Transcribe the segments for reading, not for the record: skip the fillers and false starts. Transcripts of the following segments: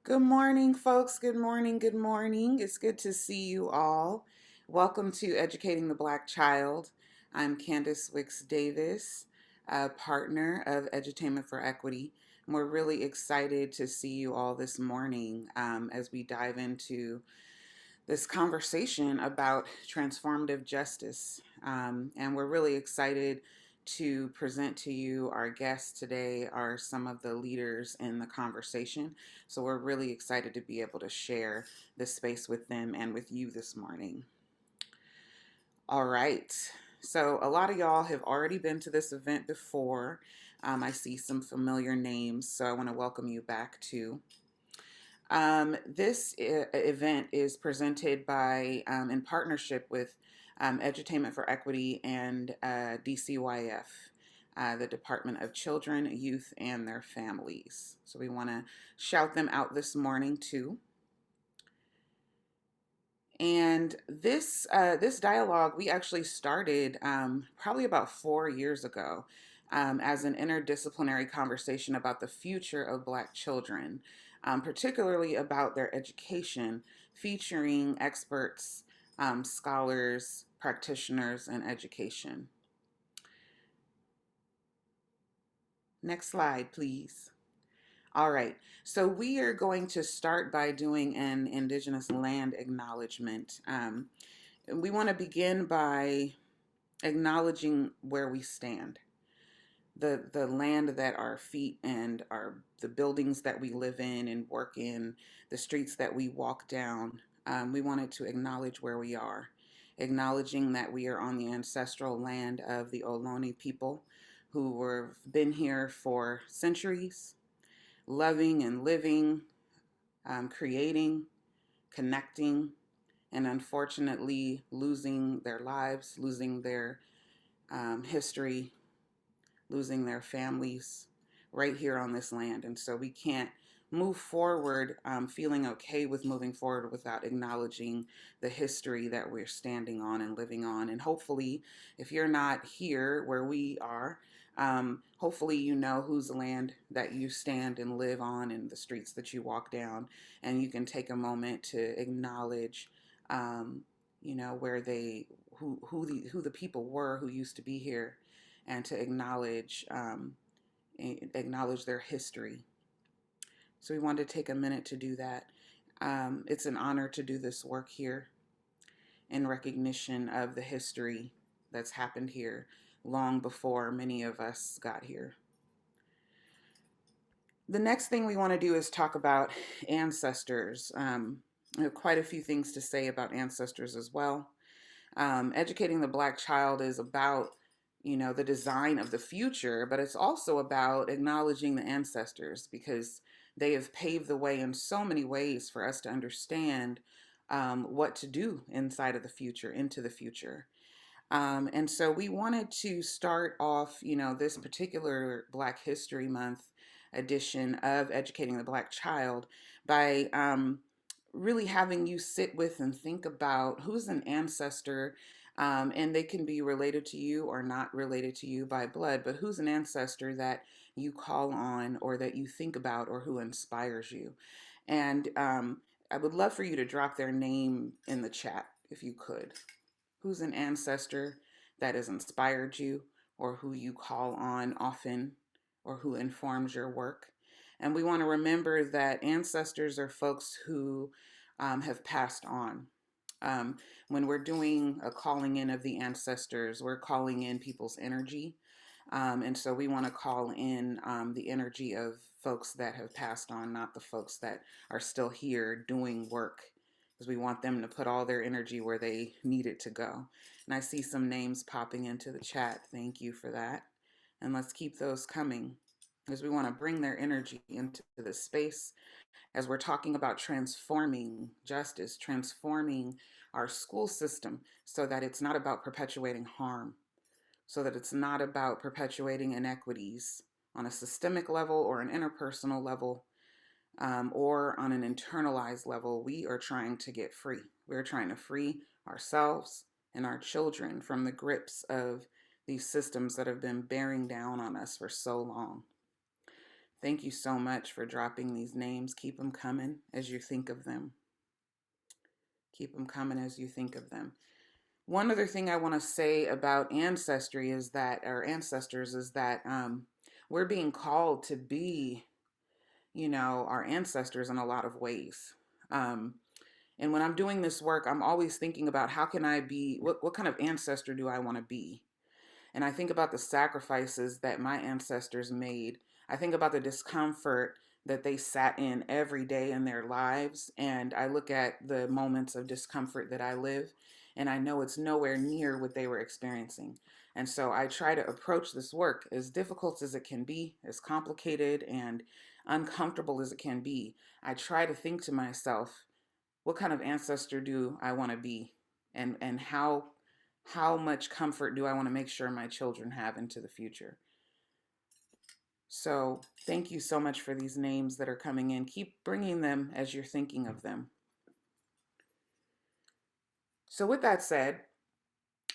Good morning, folks. Good morning. Good morning. It's good to see you all. Welcome to Educating the Black Child. I'm Candace Wicks Davis, a partner of Edutainment for Equity. And we're really excited to see you all this morning as we dive into this conversation about transformative justice. And we're really excited to present to you our guests today are some of the leaders in the conversation. So we're really excited to be able to share this space with them and with you this morning. All right. So a lot of y'all have already been to this event before. I see some familiar names, so I want to welcome you back too. This event is presented by, in partnership with Edutainment for Equity and DCYF, the Department of Children, Youth, and their Families. So we want to shout them out this morning too. And this dialogue we actually started probably about 4 years ago as an interdisciplinary conversation about the future of Black children, particularly about their education, featuring experts, scholars, practitioners, and education. Next slide, please. All right, so we are going to start by doing an Indigenous land acknowledgement. We want to begin by acknowledging where we stand, the land that our feet and the buildings that we live in and work in, the streets that we walk down. We wanted to acknowledge where we are, acknowledging that we are on the ancestral land of the Ohlone people who were been here for centuries, loving and living, creating, connecting, and unfortunately losing their lives, losing their history, losing their families right here on this land. And so we can't move forward feeling okay with moving forward without acknowledging the history that we're standing on and living on. And hopefully, if you're not here where we are, hopefully you know whose land that you stand and live on and the streets that you walk down, and you can take a moment to acknowledge where who the people were who used to be here, and to acknowledge their history. So we wanted to take a minute to do that. It's an honor to do this work here in recognition of the history that's happened here long before many of us got here. The next thing we want to do is talk about ancestors. I have quite a few things to say about ancestors as well. Educating the Black child is about, the design of the future, but it's also about acknowledging the ancestors because they have paved the way in so many ways for us to understand what to do inside of the future, into the future. And so we wanted to start off, this particular Black History Month edition of Educating the Black Child by really having you sit with and think about who's an ancestor. And they can be related to you or not related to you by blood, but who's an ancestor that you call on or that you think about or who inspires you. And I would love for you to drop their name in the chat if you could. Who's an ancestor that has inspired you or who you call on often or who informs your work? And we want to remember that ancestors are folks who have passed on. When we're doing a calling in of the ancestors, we're calling in people's energy. And so we want to call in the energy of folks that have passed on, not the folks that are still here doing work, because we want them to put all their energy where they need it to go. And I see some names popping into the chat. Thank you for that. And let's keep those coming because we want to bring their energy into the space as we're talking about transforming justice, transforming our school system so that it's not about perpetuating harm, so that it's not about perpetuating inequities on a systemic level or an interpersonal level, or on an internalized level. We are trying to get free. We're trying to free ourselves and our children from the grips of these systems that have been bearing down on us for so long. Thank you so much for dropping these names. Keep them coming as you think of them. Keep them coming as you think of them. One other thing I want to say about ancestry is that, our ancestors, is that we're being called to be, our ancestors in a lot of ways. Um, and when I'm doing this work, I'm always thinking about how can I be, what kind of ancestor do I want to be? And I think about the sacrifices that my ancestors made. I think about the discomfort that they sat in every day in their lives. And I look at the moments of discomfort that I live, and I know it's nowhere near what they were experiencing. And so I try to approach this work as difficult as it can be, as complicated and uncomfortable as it can be. I try to think to myself, what kind of ancestor do I want to be? And how much comfort do I want to make sure my children have into the future? So thank you so much for these names that are coming in. Keep bringing them as you're thinking of them. So with that said,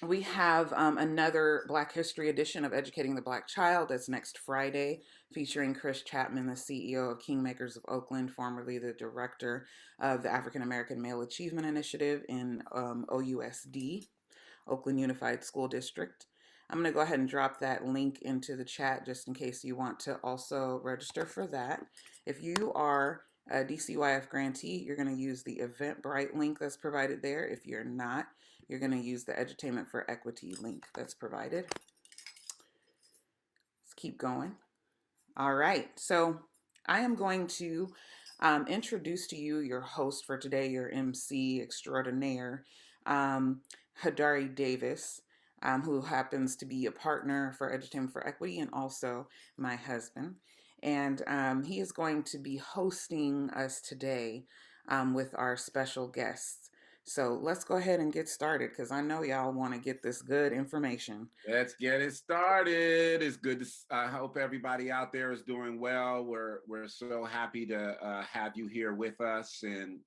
we have another Black History edition of Educating the Black Child. That's next Friday, featuring Chris Chapman, the CEO of Kingmakers of Oakland, formerly the director of the African American Male Achievement Initiative in OUSD. Oakland Unified School District. I'm going to go ahead and drop that link into the chat just in case you want to also register for that. If you are a DCYF grantee, you're going to use the Eventbrite link that's provided there. If you're not, you're going to use the Edutainment for Equity link that's provided. Let's keep going. All right, so I am going to introduce to you your host for today, your MC extraordinaire, Hadari Davis, who happens to be a partner for Edutainment for Equity and also my husband. And he is going to be hosting us today with our special guests. So let's go ahead and get started because I know y'all want to get this good information. Let's get it started. It's good to. I hope everybody out there is doing well. We're so happy to have you here with us, and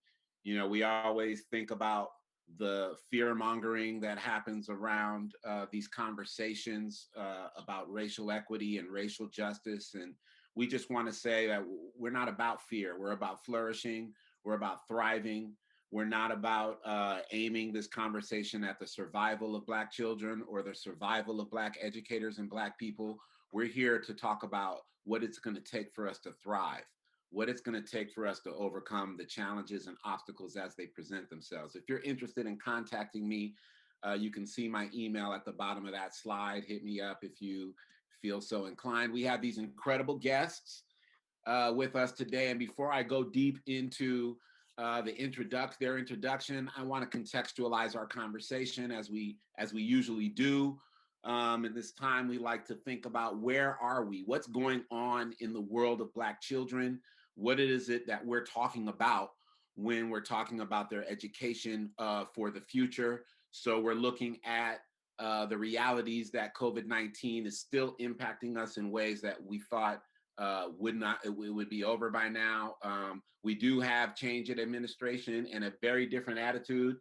we always think about the fear mongering that happens around these conversations about racial equity and racial justice, and we just want to say that we're not about fear. We're about flourishing. We're about thriving. We're not about aiming this conversation at the survival of Black children or the survival of Black educators and Black people. We're here to talk about what it's going to take for us to thrive, what it's going to take for us to overcome the challenges and obstacles as they present themselves. If you're interested in contacting me, you can see my email at the bottom of that slide. Hit me up if you feel so inclined. We have these incredible guests with us today. And before I go deep into their introduction, I want to contextualize our conversation as we usually do. And this time we like to think about, where are we? What's going on in the world of Black children? What is it that we're talking about when we're talking about their education for the future? So we're looking at the realities that COVID-19 is still impacting us in ways that we thought it would be over by now. We do have change in administration and a very different attitude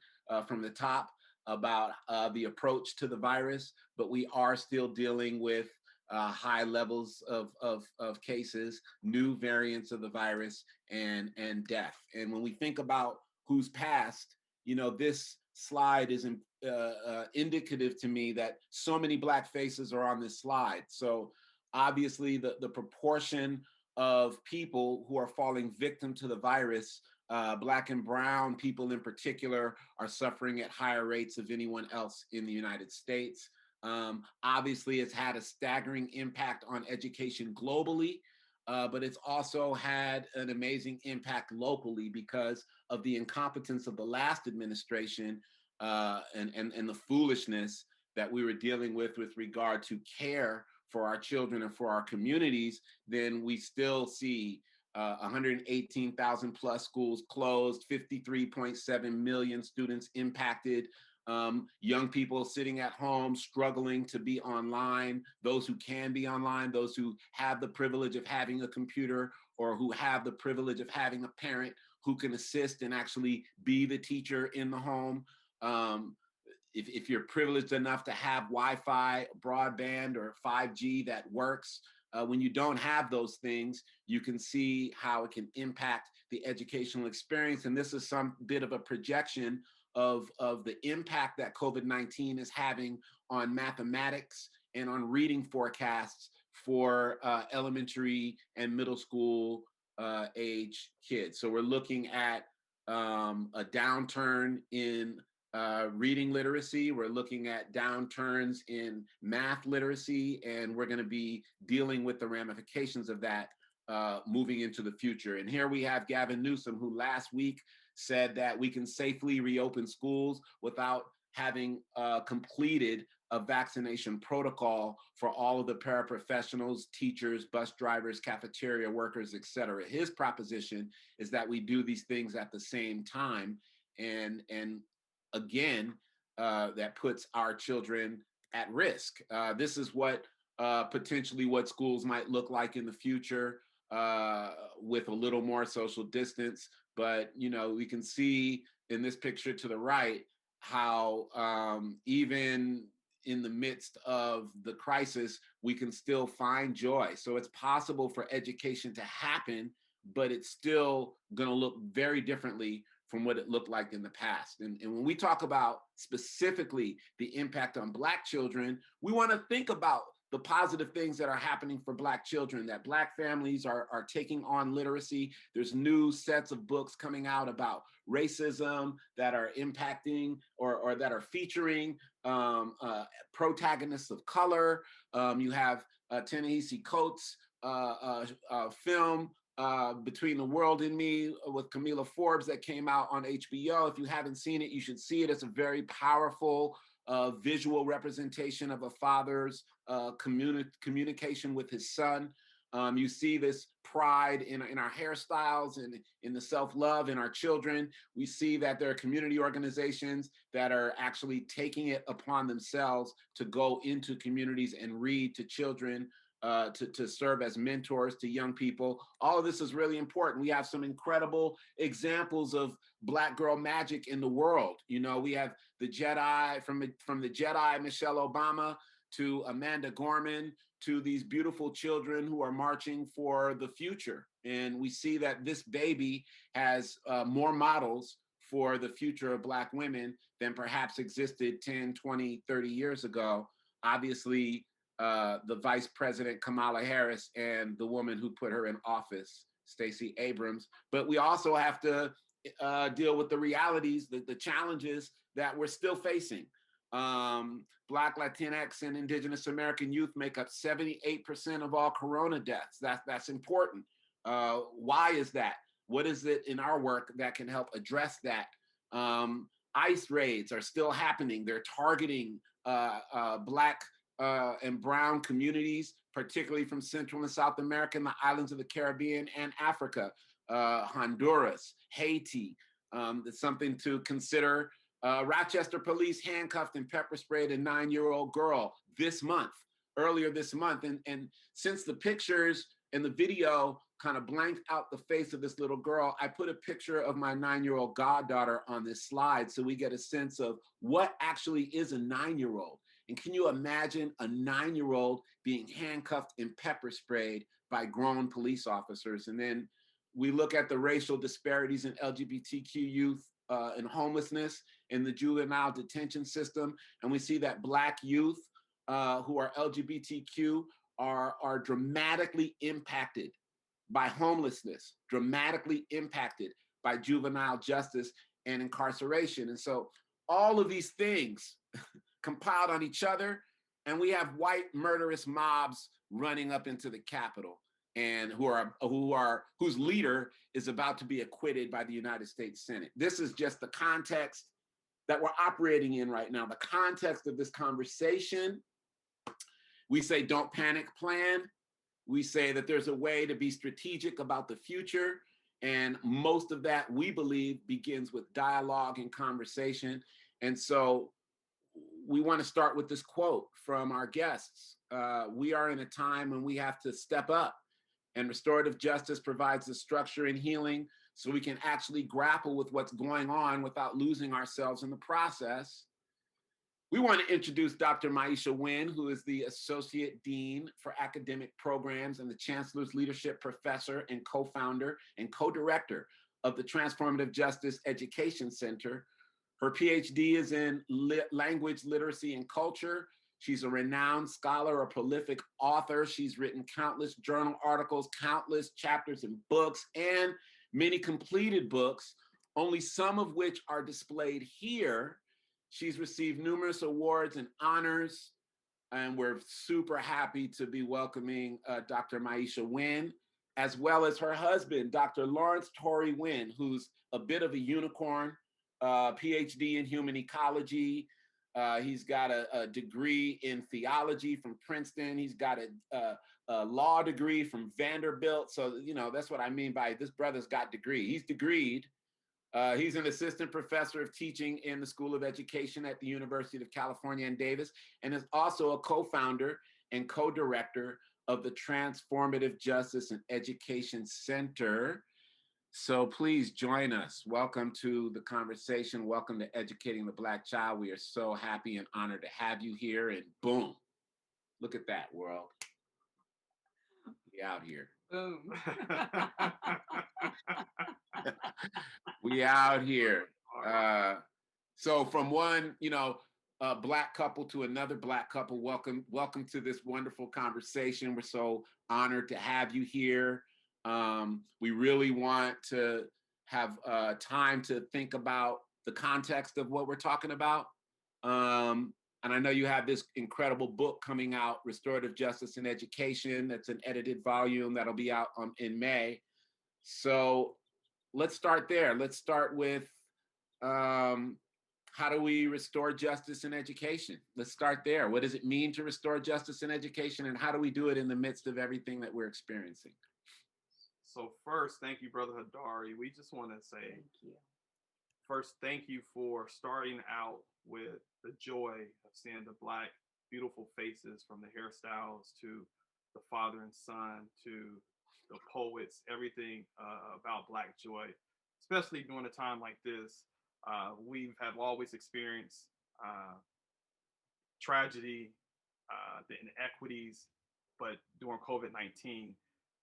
from the top about the approach to the virus, but we are still dealing with high levels of cases, new variants of the virus, and death. And when we think about who's passed, this slide is indicative to me that so many Black faces are on this slide. So obviously the proportion of people who are falling victim to the virus, Black and brown people in particular, are suffering at higher rates of anyone else in the United States. Obviously, it's had a staggering impact on education globally, but it's also had an amazing impact locally because of the incompetence of the last administration and the foolishness that we were dealing with regard to care for our children and for our communities. Then we still see 118,000 plus schools closed, 53.7 million students impacted, young people sitting at home struggling to be online, those who can be online, those who have the privilege of having a computer or who have the privilege of having a parent who can assist and actually be the teacher in the home. If you're privileged enough to have Wi-Fi, broadband, or 5G that works, When you don't have those things, you can see how it can impact the educational experience. And this is some bit of a projection of the impact that COVID-19 is having on mathematics and on reading forecasts for elementary and middle school age kids. So we're looking at a downturn in reading literacy. We're looking at downturns in math literacy, and we're going to be dealing with the ramifications of that moving into the future. And here we have Gavin Newsom, who last week said that we can safely reopen schools without having completed a vaccination protocol for all of the paraprofessionals, teachers, bus drivers, cafeteria workers, et cetera. His proposition is that we do these things at the same time. And again, that puts our children at risk. This is what potentially what schools might look like in the future with a little more social distance. But, you know, we can see in this picture to the right how even in the midst of the crisis, we can still find joy. So it's possible for education to happen, but it's still going to look very differently from what it looked like in the past. And when we talk about specifically the impact on Black children, we want to think about the positive things that are happening for Black children, that Black families are taking on literacy. There's new sets of books coming out about racism that are impacting or that are featuring protagonists of color. You have Ta-Nehisi Coates' film, Between the World and Me with Camila Forbes that came out on HBO. If you haven't seen it, you should see it. It's a very powerful visual representation of a father's communication with his son. You see this pride in our hairstyles and in the self-love in our children. We see that there are community organizations that are actually taking it upon themselves to go into communities and read to children, to serve as mentors to young people. All of this is really important. We have some incredible examples of Black girl magic in the world. You know, we have the Jedi, from the Jedi, Michelle Obama, to Amanda Gorman, to these beautiful children who are marching for the future. And we see that this baby has more models for the future of Black women than perhaps existed 10, 20, 30 years ago. Obviously, the Vice President Kamala Harris and the woman who put her in office, Stacey Abrams. But we also have to deal with the realities, the challenges that we're still facing. Black, Latinx, and Indigenous American youth make up 78% of all corona deaths. That's important. Why is that? What is it in our work that can help address that? ICE raids are still happening. They're targeting Black and brown communities, particularly from Central and South America and the islands of the Caribbean and Africa, Honduras, Haiti. It's something to consider. Rochester police handcuffed and pepper sprayed a 9-year-old girl earlier this month. And since the pictures and the video kind of blanked out the face of this little girl, I put a picture of my 9-year-old goddaughter on this slide so we get a sense of what actually is a 9-year-old. And can you imagine a 9-year-old being handcuffed and pepper sprayed by grown police officers? And then we look at the racial disparities in LGBTQ youth and homelessness in the juvenile detention system. And we see that Black youth who are LGBTQ are dramatically impacted by homelessness, dramatically impacted by juvenile justice and incarceration. And so all of these things compiled on each other, and we have white murderous mobs running up into the Capitol, and whose leader is about to be acquitted by the United States Senate. This is just the context that we're operating in right now, the context of this conversation. We say, don't panic, plan. We say that there's a way to be strategic about the future. And most of that, we believe, begins with dialogue and conversation. And so we want to start with this quote from our guests. We are in a time when we have to step up, and restorative justice provides the structure and healing so we can actually grapple with what's going on without losing ourselves in the process. We want to introduce Dr. Miesha Winn, who is the Associate Dean for Academic Programs and the Chancellor's Leadership Professor and co-founder and co-director of the Transformative Justice Education Center. Her PhD is in language, literacy, and culture. She's a renowned scholar, a prolific author. She's written countless journal articles, countless chapters in books, and many completed books, only some of which are displayed here. She's received numerous awards and honors, and we're super happy to be welcoming Dr. Miesha Winn, as well as her husband, Dr. Lawrence Torry Winn, who's a bit of a unicorn, PhD in human ecology. He's got a degree in theology from Princeton. He's got a law degree from Vanderbilt. So, you know, that's what I mean by this brother's got degree. He's degreed. He's an assistant professor of teaching in the School of Education at the University of California in Davis, and is also a co-founder and co-director of the Transformative Justice and Education Center. So please join us. Welcome to the conversation. Welcome to Educating the Black Child. We are so happy and honored to have you here. And boom, look at that, world. We out here. Boom. We out here. So from one, Black couple to another Black couple, welcome to this wonderful conversation. We're so honored to have you here. We really want to have time to think about the context of what we're talking about. And I know you have this incredible book coming out, Restorative Justice in Education. That's an edited volume that'll be out in May. So let's start there. Let's start with how do we restore justice in education? Let's start there. What does it mean to restore justice in education, and how do we do it in the midst of everything that we're experiencing? So first, thank you, Brother Hadari. We just want to say, first, thank you for starting out with the joy of seeing the Black, beautiful faces, from the hairstyles to the father and son to the poets, everything about Black joy, especially during a time like this. We have always experienced tragedy, the inequities, but during COVID-19,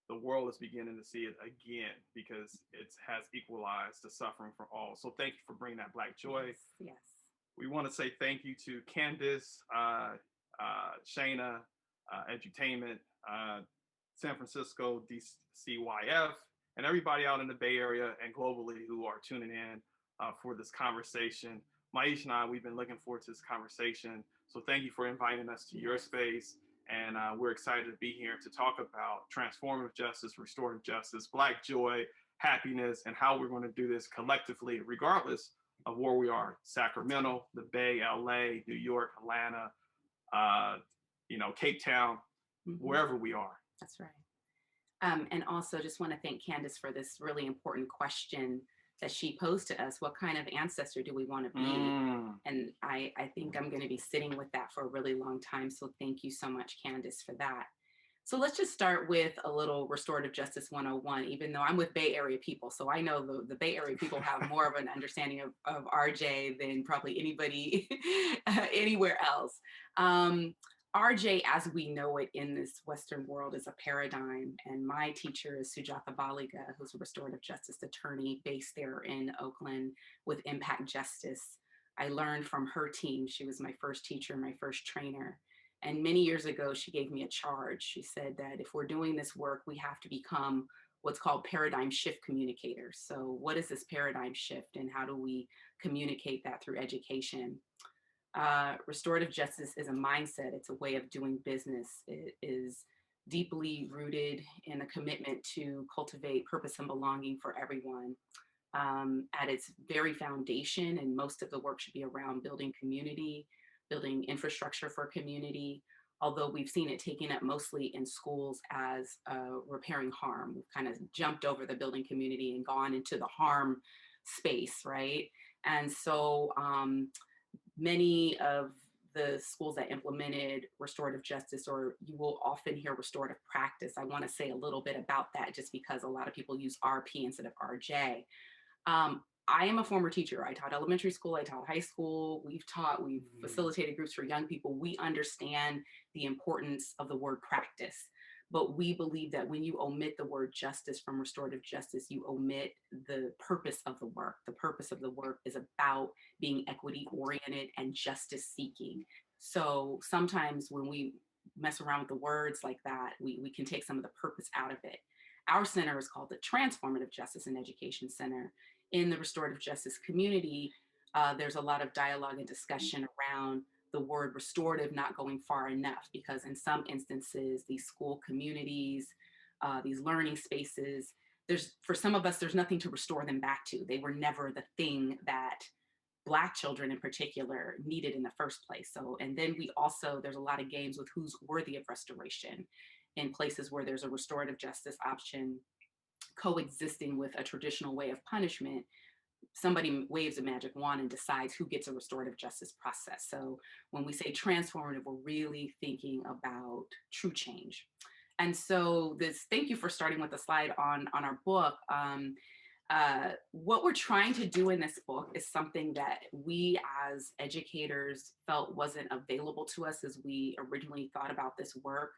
the world is beginning to see it again because it has equalized the suffering for all. So thank you for bringing that Black joy. Yes. We want to say thank you to Candace, Shayna, Edutainment, San Francisco, DCYF, and everybody out in the Bay Area and globally who are tuning in for this conversation. Miesha and I, we've been looking forward to this conversation. So thank you for inviting us to your space. And we're excited to be here to talk about transformative justice, restorative justice, Black joy, happiness, and how we're going to do this collectively, regardless of where we are: Sacramento, the Bay, LA, New York, Atlanta, Cape Town, wherever we are. That's right. And also just want to thank Candace for this really important question that she posed to us. What kind of ancestor do we want to be? And I think I'm going to be sitting with that for a really long time. So thank you so much, Candace, for that. So let's just start with a little Restorative Justice 101, even though I'm with Bay Area people. So I know the Bay Area people have more of an understanding of RJ than probably anybody anywhere else. RJ, as we know it in this Western world, is a paradigm. And my teacher is Sujatha Baliga, who's a restorative justice attorney based there in Oakland with Impact Justice. I learned from her team. She was my first teacher, my first trainer. And many years ago, she gave me a charge. She said that if we're doing this work, we have to become what's called paradigm shift communicators. So what is this paradigm shift, and how do we communicate that through education? Restorative justice is a mindset. It's a way of doing business. It is deeply rooted in a commitment to cultivate purpose and belonging for everyone. At its very foundation, and most of the work should be around building community, building infrastructure for community, although we've seen it taken up mostly in schools as repairing harm. We've kind of jumped over the building community and gone into the harm space, right? And so many of the schools that implemented restorative justice, or you will often hear restorative practice. I want to say a little bit about that just because a lot of people use RP instead of RJ. I am a former teacher. I taught elementary school, I taught high school. We've facilitated groups for young people. We understand the importance of the word practice. But we believe that when you omit the word justice from restorative justice, you omit the purpose of the work. The purpose of the work is about being equity oriented and justice seeking. So sometimes when we mess around with the words like that, we can take some of the purpose out of it. Our center is called the Transformative Justice and Education Center. In the restorative justice community, there's a lot of dialogue and discussion around the word restorative not going far enough, because in some instances, these school communities, these learning spaces, for some of us, there's nothing to restore them back to. They were never the thing that Black children in particular needed in the first place. So, and then there's a lot of games with who's worthy of restoration in places where there's a restorative justice option coexisting with a traditional way of punishment. Somebody waves a magic wand and decides who gets a restorative justice process. So when we say transformative, we're really thinking about true change. And so thank you for starting with the slide on our book. What we're trying to do in this book is something that we as educators felt wasn't available to us as we originally thought about this work.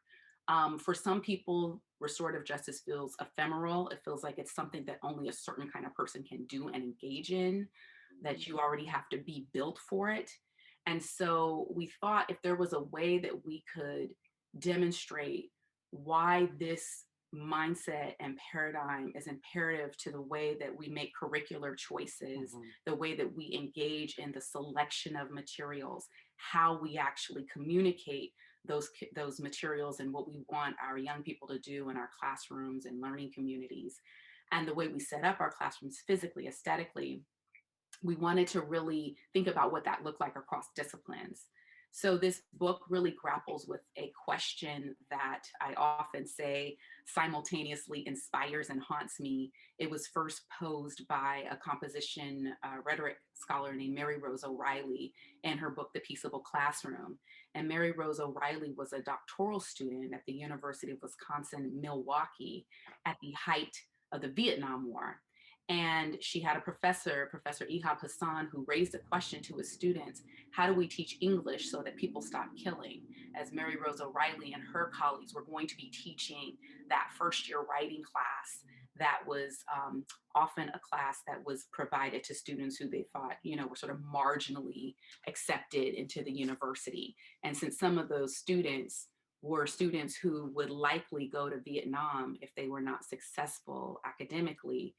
For some people, restorative justice feels ephemeral. It feels like it's something that only a certain kind of person can do and engage in, that you already have to be built for it. And so we thought if there was a way that we could demonstrate why this mindset and paradigm is imperative to the way that we make curricular choices, the way that we engage in the selection of materials, how we actually communicate those materials and what we want our young people to do in our classrooms and learning communities, and the way we set up our classrooms physically, aesthetically, we wanted to really think about what that looked like across disciplines. So this book really grapples with a question that I often say simultaneously inspires and haunts me. It was first posed by a composition rhetoric scholar named Mary Rose O'Reilly in her book, The Peaceable Classroom. And Mary Rose O'Reilly was a doctoral student at the University of Wisconsin-Milwaukee at the height of the Vietnam War. And she had a professor, Professor Ihab Hassan, who raised a question to his students: how do we teach English so that people stop killing? As Mary Rose O'Reilly and her colleagues were going to be teaching that first year writing class, that was often a class that was provided to students who they thought, were sort of marginally accepted into the university. And since some of those students were students who would likely go to Vietnam if they were not successful academically,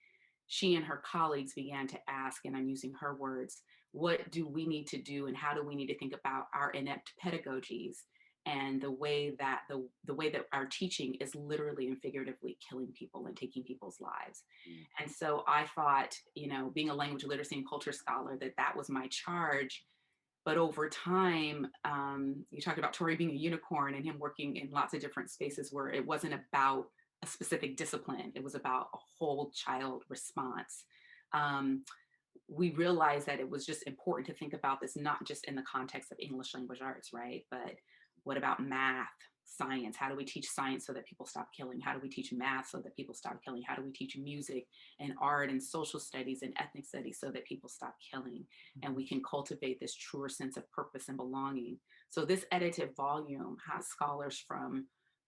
she and her colleagues began to ask, and I'm using her words, what do we need to do and how do we need to think about our inept pedagogies and the way that the way that our teaching is literally and figuratively killing people and taking people's lives. And so I thought, being a language literacy and culture scholar, that was my charge. But over time, you talked about Torry being a unicorn and him working in lots of different spaces where it wasn't about a specific discipline. It was about a whole child response. We realized that it was just important to think about this, not just in the context of English language arts, right? But what about math, science? How do we teach science so that people stop killing? How do we teach math so that people stop killing? How do we teach music and art and social studies and ethnic studies so that people stop killing? And we can cultivate this truer sense of purpose and belonging. So this edited volume has scholars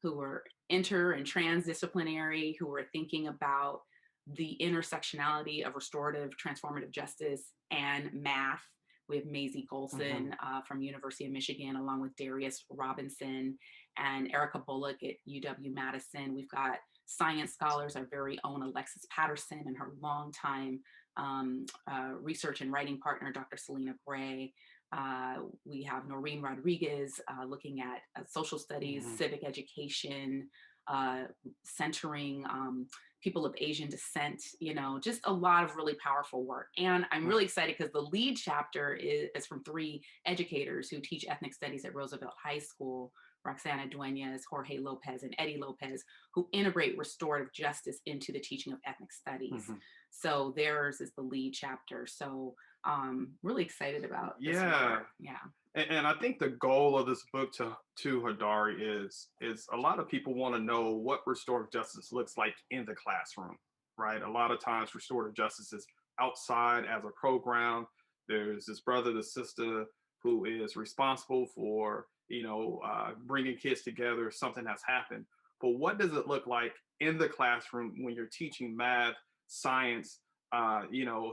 who are inter and transdisciplinary, who are thinking about the intersectionality of restorative transformative justice and math. We have Maisie Golson from University of Michigan, along with Darius Robinson and Erica Bullock at UW-Madison. We've got science scholars, our very own Alexis Patterson and her longtime research and writing partner, Dr. Selena Gray. We have Noreen Rodriguez looking at social studies, civic education, centering people of Asian descent, just a lot of really powerful work. And I'm really excited because the lead chapter is from 3 educators who teach ethnic studies at Roosevelt High School: Roxana Duenas, Jorge Lopez, and Eddie Lopez, who integrate restorative justice into the teaching of ethnic studies. So theirs is the lead chapter. So really excited about this work. Yeah. And I think the goal of this book to Hadari is a lot of people want to know what restorative justice looks like in the classroom, right? A lot of times restorative justice is outside as a program. There's this brother, the sister who is responsible for, bringing kids together if something has happened. But what does it look like in the classroom when you're teaching math, science,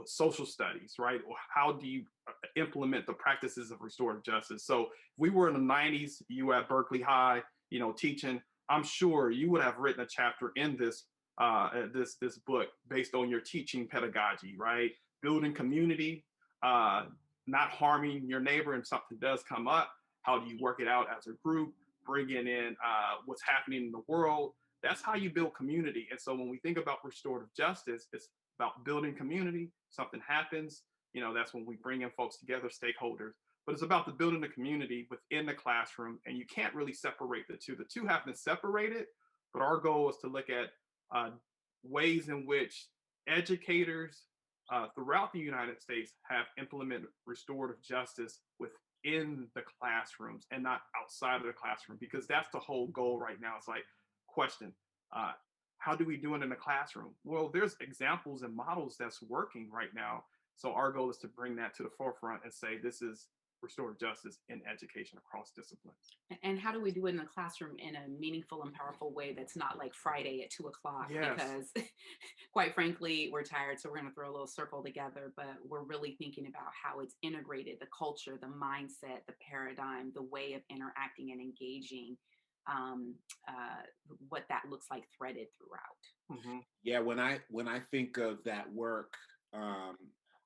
social studies, right? How do you implement the practices of restorative justice? So if we were in the 90s, you at Berkeley High, teaching, I'm sure you would have written a chapter in this book based on your teaching pedagogy, right? Building community, not harming your neighbor, and something does come up. How do you work it out as a group? Bringing in what's happening in the world. That's how you build community. And so when we think about restorative justice, it's about building community. Something happens, that's when we bring in folks together, stakeholders. But it's about the building the community within the classroom, and you can't really separate the two. The two have been separated, but our goal is to look at ways in which educators throughout the United States have implemented restorative justice within the classrooms and not outside of the classroom, because that's the whole goal right now. It's like, question, how do we do it in the classroom? Well, there's examples and models that's working right now. So our goal is to bring that to the forefront and say, this is restorative justice in education across disciplines. And how do we do it in the classroom in a meaningful and powerful way that's not like Friday at 2:00? Yes. Because quite frankly, we're tired, so we're going to throw a little circle together, but we're really thinking about how it's integrated, the culture, the mindset, the paradigm, the way of interacting and engaging, what that looks like threaded throughout. Mm-hmm. Yeah, when I think of that work,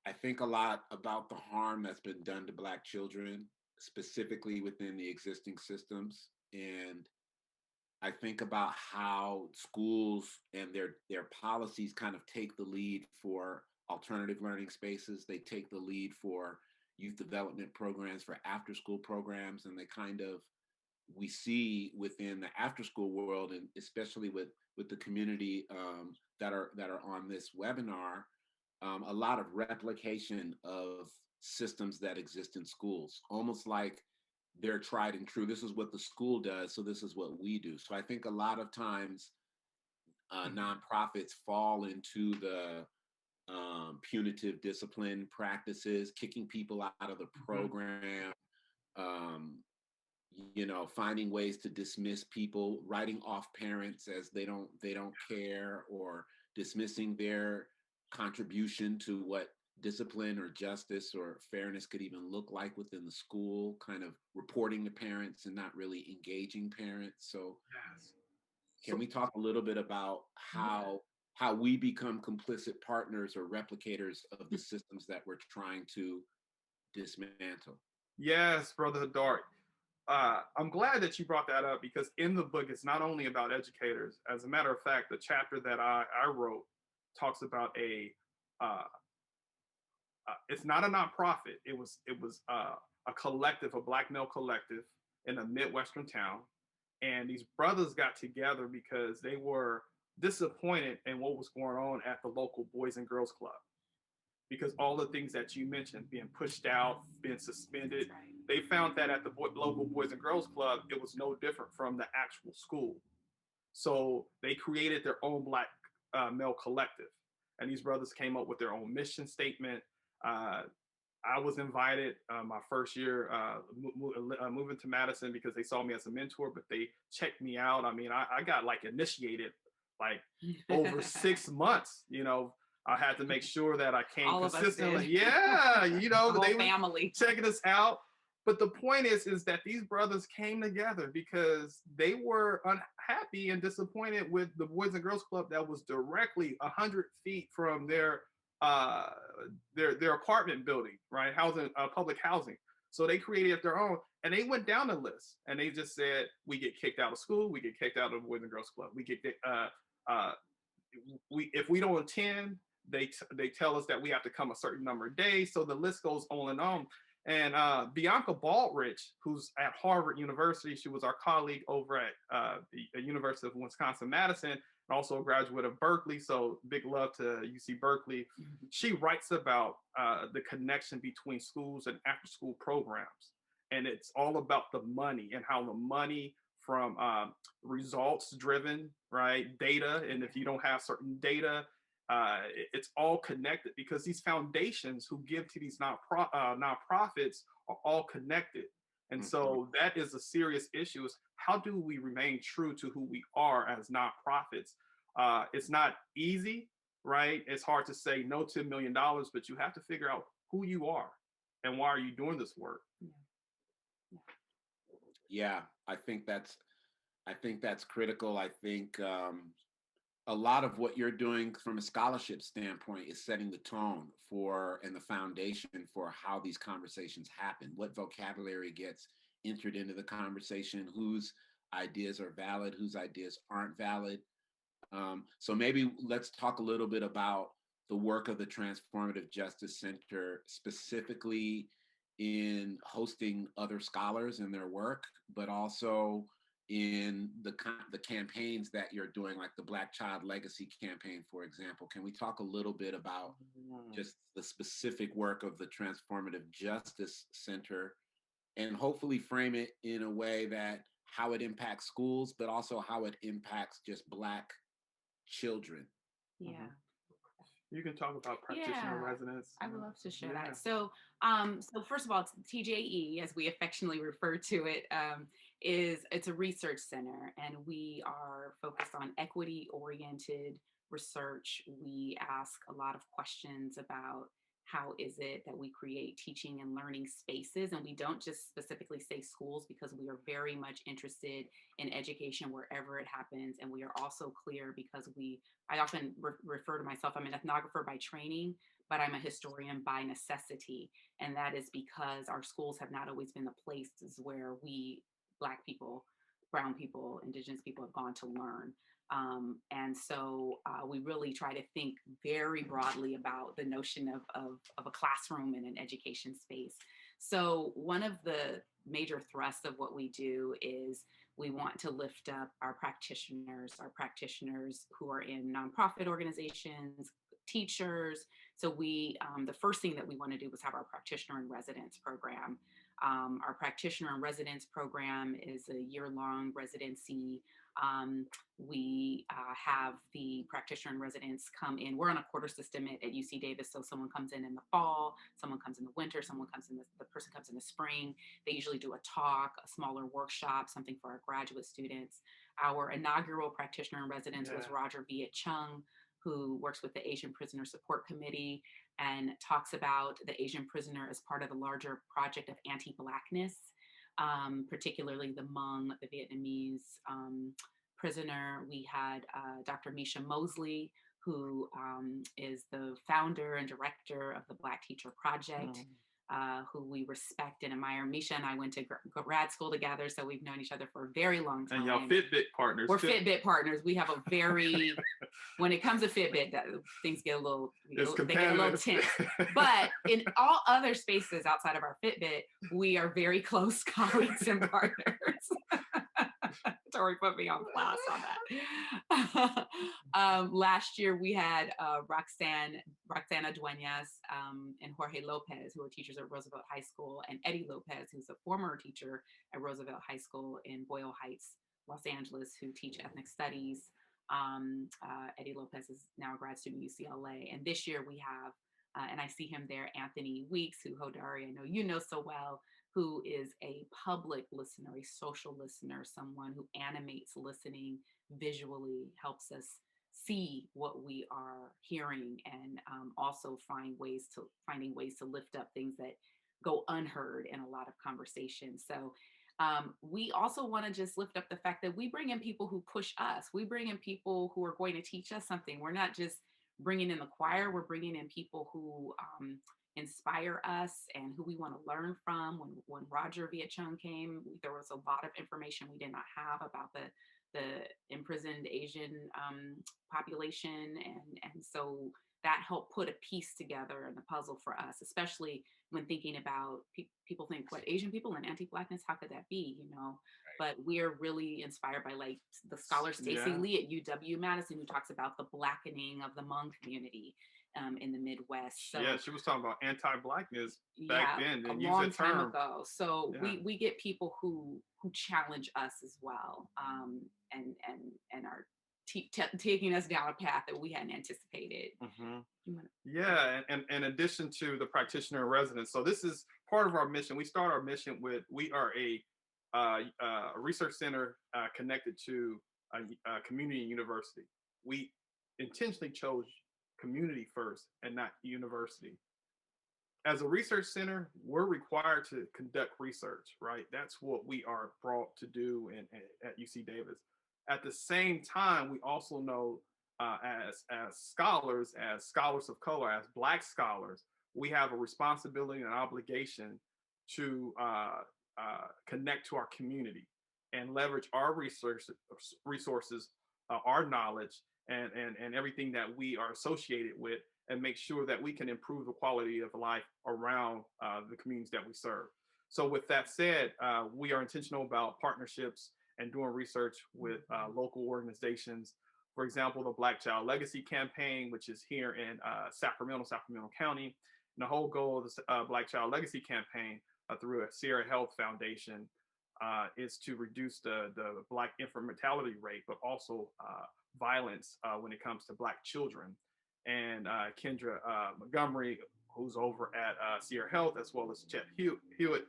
I think a lot about the harm that's been done to Black children, specifically within the existing systems. And I think about how schools and their policies kind of take the lead for alternative learning spaces. They take the lead for youth development programs, for after school programs, and they kind of, we see within the after school world, and especially with the community that are on this webinar, a lot of replication of systems that exist in schools, almost like they're tried and true. This is what the school does, so this is what we do. So I think a lot of times nonprofits fall into the punitive discipline practices, kicking people out of the program, finding ways to dismiss people, writing off parents as they don't care, or dismissing their contribution to what discipline or justice or fairness could even look like within the school, kind of reporting to parents and not really engaging parents. So Yes. can we talk a little bit about how we become complicit partners or replicators of the systems that we're trying to dismantle? Yes, Brother Hadar. I'm glad that you brought that up, because in the book, it's not only about educators. As a matter of fact, the chapter that I wrote talks about it's not a nonprofit. It was a collective, a Black male collective in a Midwestern town. And these brothers got together because they were disappointed in what was going on at the local Boys and Girls Club. Because all the things that you mentioned, being pushed out, being suspended, they found that at the local Boys and Girls Club, it was no different from the actual school. So they created their own Black male collective. And these brothers came up with their own mission statement. I was invited my first year moving to Madison, because they saw me as a mentor, but they checked me out. I mean, I got like initiated like over 6 months, I had to make sure that I came All consistently. Yeah, the they family were checking us out. But the point is that these brothers came together because they were unhappy and disappointed with the Boys and Girls Club that was directly 100 feet from their apartment building, right? Housing, public housing. So they created their own, and they went down the list, and they just said, we get kicked out of school, we get kicked out of the Boys and Girls Club, we get if we don't attend, they tell us that we have to come a certain number of days. So the list goes on and on. And Bianca Baldrige, who's at Harvard University, she was our colleague over at the University of Wisconsin-Madison, and also a graduate of Berkeley. So big love to UC Berkeley. Mm-hmm. She writes about the connection between schools and after-school programs. And it's all about the money, and how the money from results-driven, right, data. And if you don't have certain data, It's all connected because these foundations who give to these nonprofits are all connected. And so that is a serious issue, is how do we remain true to who we are as nonprofits? It's not easy, right? It's hard to say no to $1 million, but you have to figure out who you are and why are you doing this work? Yeah, I think that's critical. I think a lot of what you're doing from a scholarship standpoint is setting the tone for and the foundation for how these conversations happen, what vocabulary gets entered into the conversation, whose ideas are valid, whose ideas aren't valid. So maybe let's talk a little bit about the work of the Transformative Justice Center, specifically in hosting other scholars and their work, but also in the campaigns that you're doing, like the Black Child Legacy campaign, for example. Can we talk a little bit about just the specific work of the Transformative Justice Center and hopefully frame it in a way that how it impacts schools, but also how it impacts just Black children? Yeah. You can talk about practitioner residence. I would love to share that. So, so first of all, TJE, as we affectionately refer to it, it's a research center, and we are focused on equity-oriented research. We ask a lot of questions about how is it that we create teaching and learning spaces, and we don't just specifically say schools, because we are very much interested in education wherever it happens. And we are also clear because I often refer to myself, I'm an ethnographer by training, but I'm a historian by necessity. And that is because our schools have not always been the places where we, Black people, brown people, Indigenous people, have gone to learn. And so we really try to think very broadly about the notion of a classroom and an education space. So one of the major thrusts of what we do is we want to lift up our practitioners who are in nonprofit organizations, teachers. So the first thing that we want to do was have our practitioner in residence program. Our practitioner in residence program is a year-long residency. We have the practitioner in residence come in. We're on a quarter system at UC Davis, so someone comes in the fall, someone comes in the winter, someone comes in the person comes in the spring. They usually do a talk, a smaller workshop, something for our graduate students. Our inaugural practitioner in residence was Roger Viet-Chung, who works with the Asian Prisoner Support Committee and talks about the Asian prisoner as part of the larger project of anti-Blackness, particularly the Hmong, the Vietnamese prisoner. We had Dr. Miesha Mosley, who is the founder and director of the Black Teacher Project, who we respect and admire. Miesha and I went to grad school together, so we've known each other for a very long time. And y'all Fitbit partners. We're Fitbit partners. We have a very, when it comes to Fitbit, things get a little, they get a little tense. But in all other spaces outside of our Fitbit, we are very close colleagues and partners. Torry put me on blast on that. Last year we had Roxana Duenas and Jorge Lopez, who are teachers at Roosevelt High School, and Eddie Lopez, who's a former teacher at Roosevelt High School in Boyle Heights, Los Angeles, who teach ethnic studies. Eddie Lopez is now a grad student at UCLA. And this year we have, and I see him there, Anthony Weeks, who Hodari, I know you know so well, who is a public listener, a social listener, someone who animates listening visually, helps us see what we are hearing, and also finding ways to lift up things that go unheard in a lot of conversations. So we also want to just lift up the fact that we bring in people who push us. We bring in people who are going to teach us something. We're not just bringing in the choir, we're bringing in people who inspire us and who we want to learn from. When Roger Viet-Chung came, there was a lot of information we did not have about the imprisoned Asian population, and so that helped put a piece together in the puzzle for us, especially when thinking about people think, what, Asian people and anti-Blackness, how could that be, you know? But we are really inspired by like the scholar Stacey Lee at UW-Madison, who talks about the blackening of the Hmong community in the Midwest. So, yeah, she was talking about anti-Blackness back then, and a long time ago. So we get people who challenge us as well, and are taking us down a path that we hadn't anticipated. Yeah, and in addition to the practitioner in residence, so this is part of our mission. We start our mission with, we are a research center connected to a community university. We intentionally chose community first and not university. As a research center, we're required to conduct research, right? That's what we are brought to do at UC Davis. At the same time, we also know as scholars of color, as Black scholars, we have a responsibility and an obligation to connect to our community and leverage our resources, our knowledge, and everything that we are associated with, and make sure that we can improve the quality of life around the communities that we serve. So with that said, we are intentional about partnerships and doing research with local organizations. For example, the Black Child Legacy Campaign, which is here in Sacramento County. And the whole goal of the Black Child Legacy Campaign through a Sierra Health Foundation is to reduce the Black infant mortality rate, but also violence when it comes to Black children. And Kendra Montgomery, who's over at Sierra Health, as well as Chet Hewitt,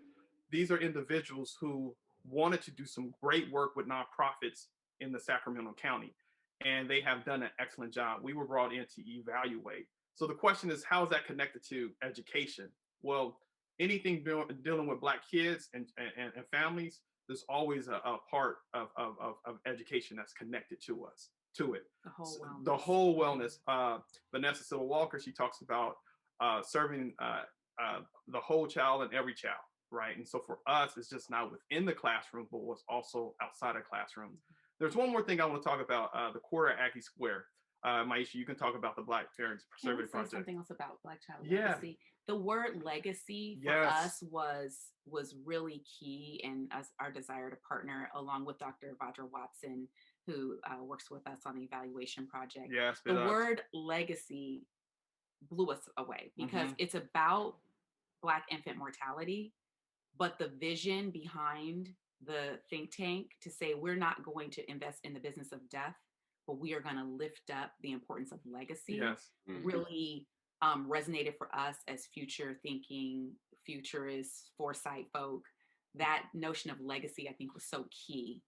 these are individuals who wanted to do some great work with nonprofits in the Sacramento County, and they have done an excellent job. We were brought in to evaluate. So the question is, how is that connected to education? Well, anything dealing with Black kids and families, there's always a part of education that's connected to it. The whole wellness. Vanessa Silva Walker, she talks about serving the whole child and every child, right? And so for us, it's just not within the classroom, but what's also outside of classroom. There's one more thing I want to talk about, the Quarter Aggie Square. Miesha, you can talk about the Black Parents Preservative Project. Something else about Black Child Legacy. The word legacy for us was really key in our desire to partner along with Dr. Vajra Watson, who works with us on the evaluation project. The word legacy blew us away because it's about Black infant mortality, but the vision behind the think tank to say we're not going to invest in the business of death, but we are going to lift up the importance of legacy, really resonated for us as future thinking, futurist, foresight folk. That notion of legacy, I think, was so key.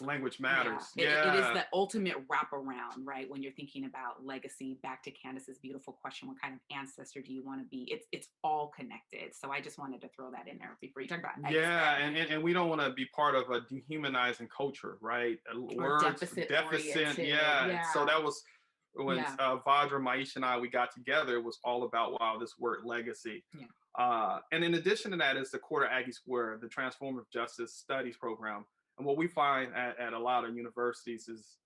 Language matters. It is the ultimate wraparound, right? When you're thinking about legacy, back to Candace's beautiful question, what kind of ancestor do you want to be? It's all connected. So I just wanted to throw that in there before you talk about and we don't want to be part of a dehumanizing culture, right? Words, deficit. So that was when Vajra, Miesha, and I, we got together, it was all about, this word legacy. And in addition to that is the Quarter Aggie Square, the Transformative Justice Studies program. And what we find at a lot of universities is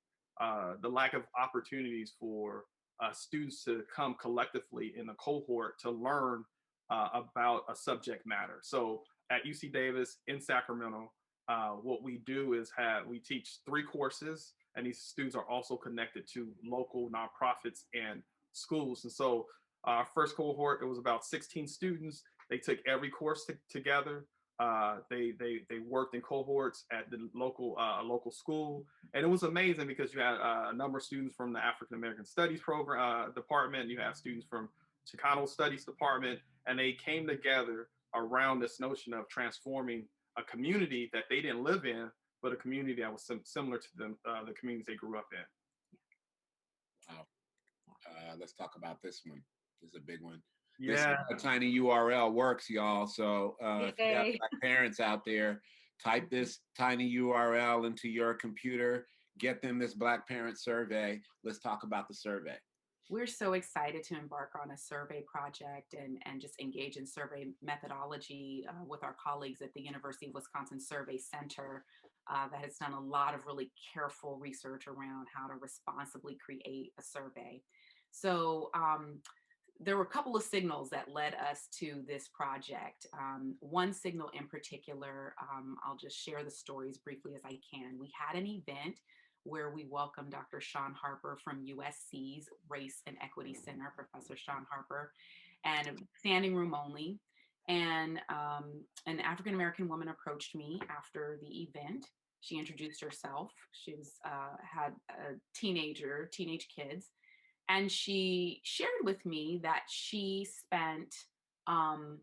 the lack of opportunities for students to come collectively in a cohort to learn about a subject matter. So at UC Davis in Sacramento, what we do is we teach 3 courses, and these students are also connected to local nonprofits and schools. And so our first cohort, it was about 16 students. They took every course together. They worked in cohorts at the local school, and it was amazing because you had a number of students from the African American Studies program department. You have students from Chicano Studies department, and they came together around this notion of transforming a community that they didn't live in, but a community that was similar to them, the communities they grew up in. Wow. Let's talk about this one. This is a big one. Yeah. This is how Tiny URL works, y'all. So if you have Black parents out there, type this Tiny URL into your computer, get them this Black Parent Survey. Let's talk about the survey. We're so excited to embark on a survey project and just engage in survey methodology with our colleagues at the University of Wisconsin Survey Center that has done a lot of really careful research around how to responsibly create a survey. So there were a couple of signals that led us to this project. One signal in particular, I'll just share the stories briefly as I can. We had an event where we welcomed Dr. Shawn Harper from USC's Race and Equity Center, Professor Shawn Harper, and standing room only. And an African-American woman approached me after the event. She introduced herself. She was had a teenage kids, and she shared with me that she spent um,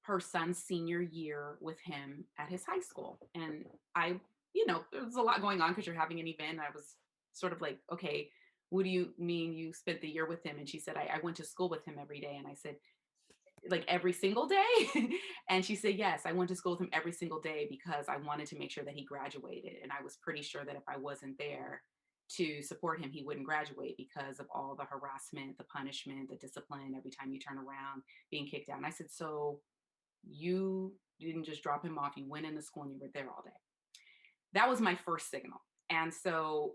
her son's senior year with him at his high school. And I, there was a lot going on because you're having an event. I was sort of like, okay, what do you mean you spent the year with him? And she said, I went to school with him every day. And I said, like every single day? And she said, yes, I went to school with him every single day because I wanted to make sure that he graduated. And I was pretty sure that if I wasn't there to support him, he wouldn't graduate because of all the harassment, the punishment, the discipline, every time you turn around, being kicked out. And I said, so you didn't just drop him off, you went into school and you were there all day. That was my first signal. And so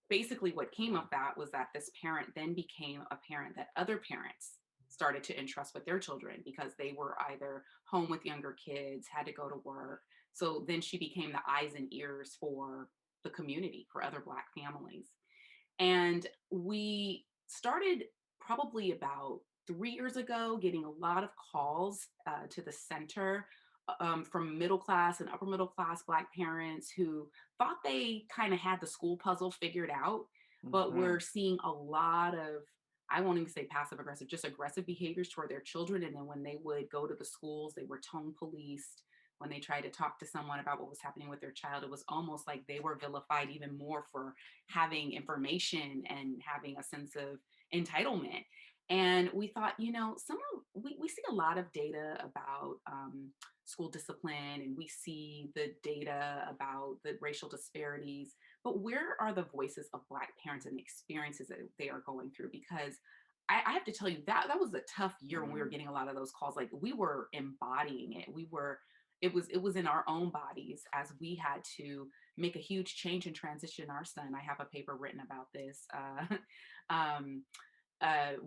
basically what came of that was that this parent then became a parent that other parents started to entrust with their children because they were either home with younger kids, had to go to work. So then she became the eyes and ears for the community, for other Black families. And we started probably about 3 years ago getting a lot of calls to the center from middle class and upper middle class Black parents who thought they kind of had the school puzzle figured out, but we're seeing a lot of, I won't even say passive aggressive, just aggressive behaviors toward their children. And then when they would go to the schools, they were tone policed. When they tried to talk to someone about what was happening with their child, it was almost like they were vilified even more for having information and having a sense of entitlement. And we thought, we see a lot of data about school discipline, and we see the data about the racial disparities, but where are the voices of Black parents and the experiences that they are going through? Because I have to tell you that was a tough year when we were getting a lot of those calls. Like we were embodying it. It was in our own bodies as we had to make a huge change and transition our son. I have a paper written about this.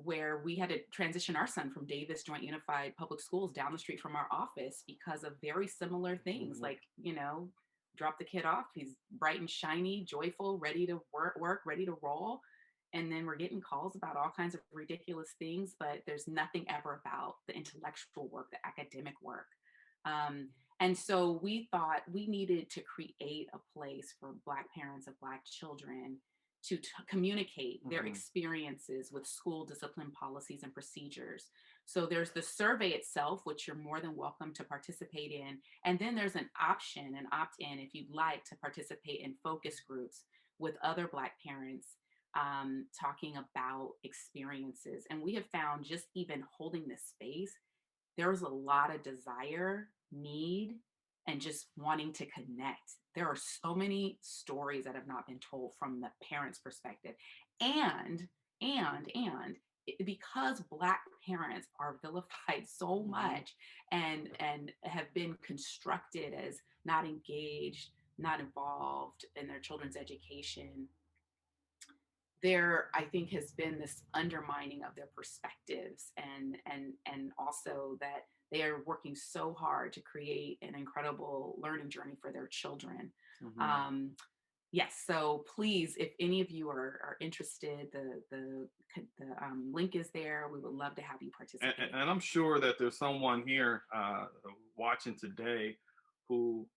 Where we had to transition our son from Davis Joint Unified Public Schools down the street from our office because of very similar things. Like, drop the kid off. He's bright and shiny, joyful, ready to work, ready to roll. And then we're getting calls about all kinds of ridiculous things, but there's nothing ever about the intellectual work, the academic work. And so we thought we needed to create a place for Black parents of Black children to communicate their experiences with school discipline policies and procedures. So there's the survey itself, which you're more than welcome to participate in. And then there's an option, an opt-in, if you'd like to participate in focus groups with other Black parents talking about experiences. And we have found just even holding this space, there was a lot of desire, need, and just wanting to connect. There are so many stories that have not been told from the parents' perspective. And because Black parents are vilified so much and have been constructed as not engaged, not involved in their children's education, there, I think, has been this undermining of their perspectives and also that they are working so hard to create an incredible learning journey for their children. Yes, so please, if any of you are interested, the link is there. We would love to have you participate. And I'm sure that there's someone here watching today who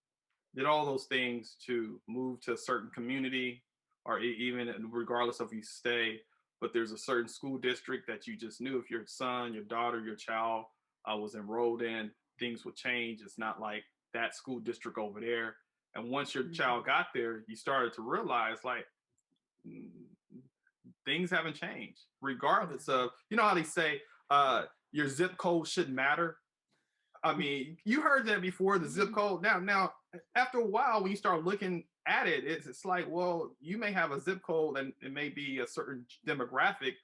did all those things to move to a certain community, or even regardless of you stay, but there's a certain school district that you just knew if your son, your daughter, your child was enrolled in, things would change. It's not like that school district over there. And once your child got there, you started to realize like things haven't changed, regardless of, how they say your zip code shouldn't matter. I mean, you heard that before, the zip code. Now, after a while, when you start looking at it, it's like, well, you may have a zip code and it may be a certain demographic,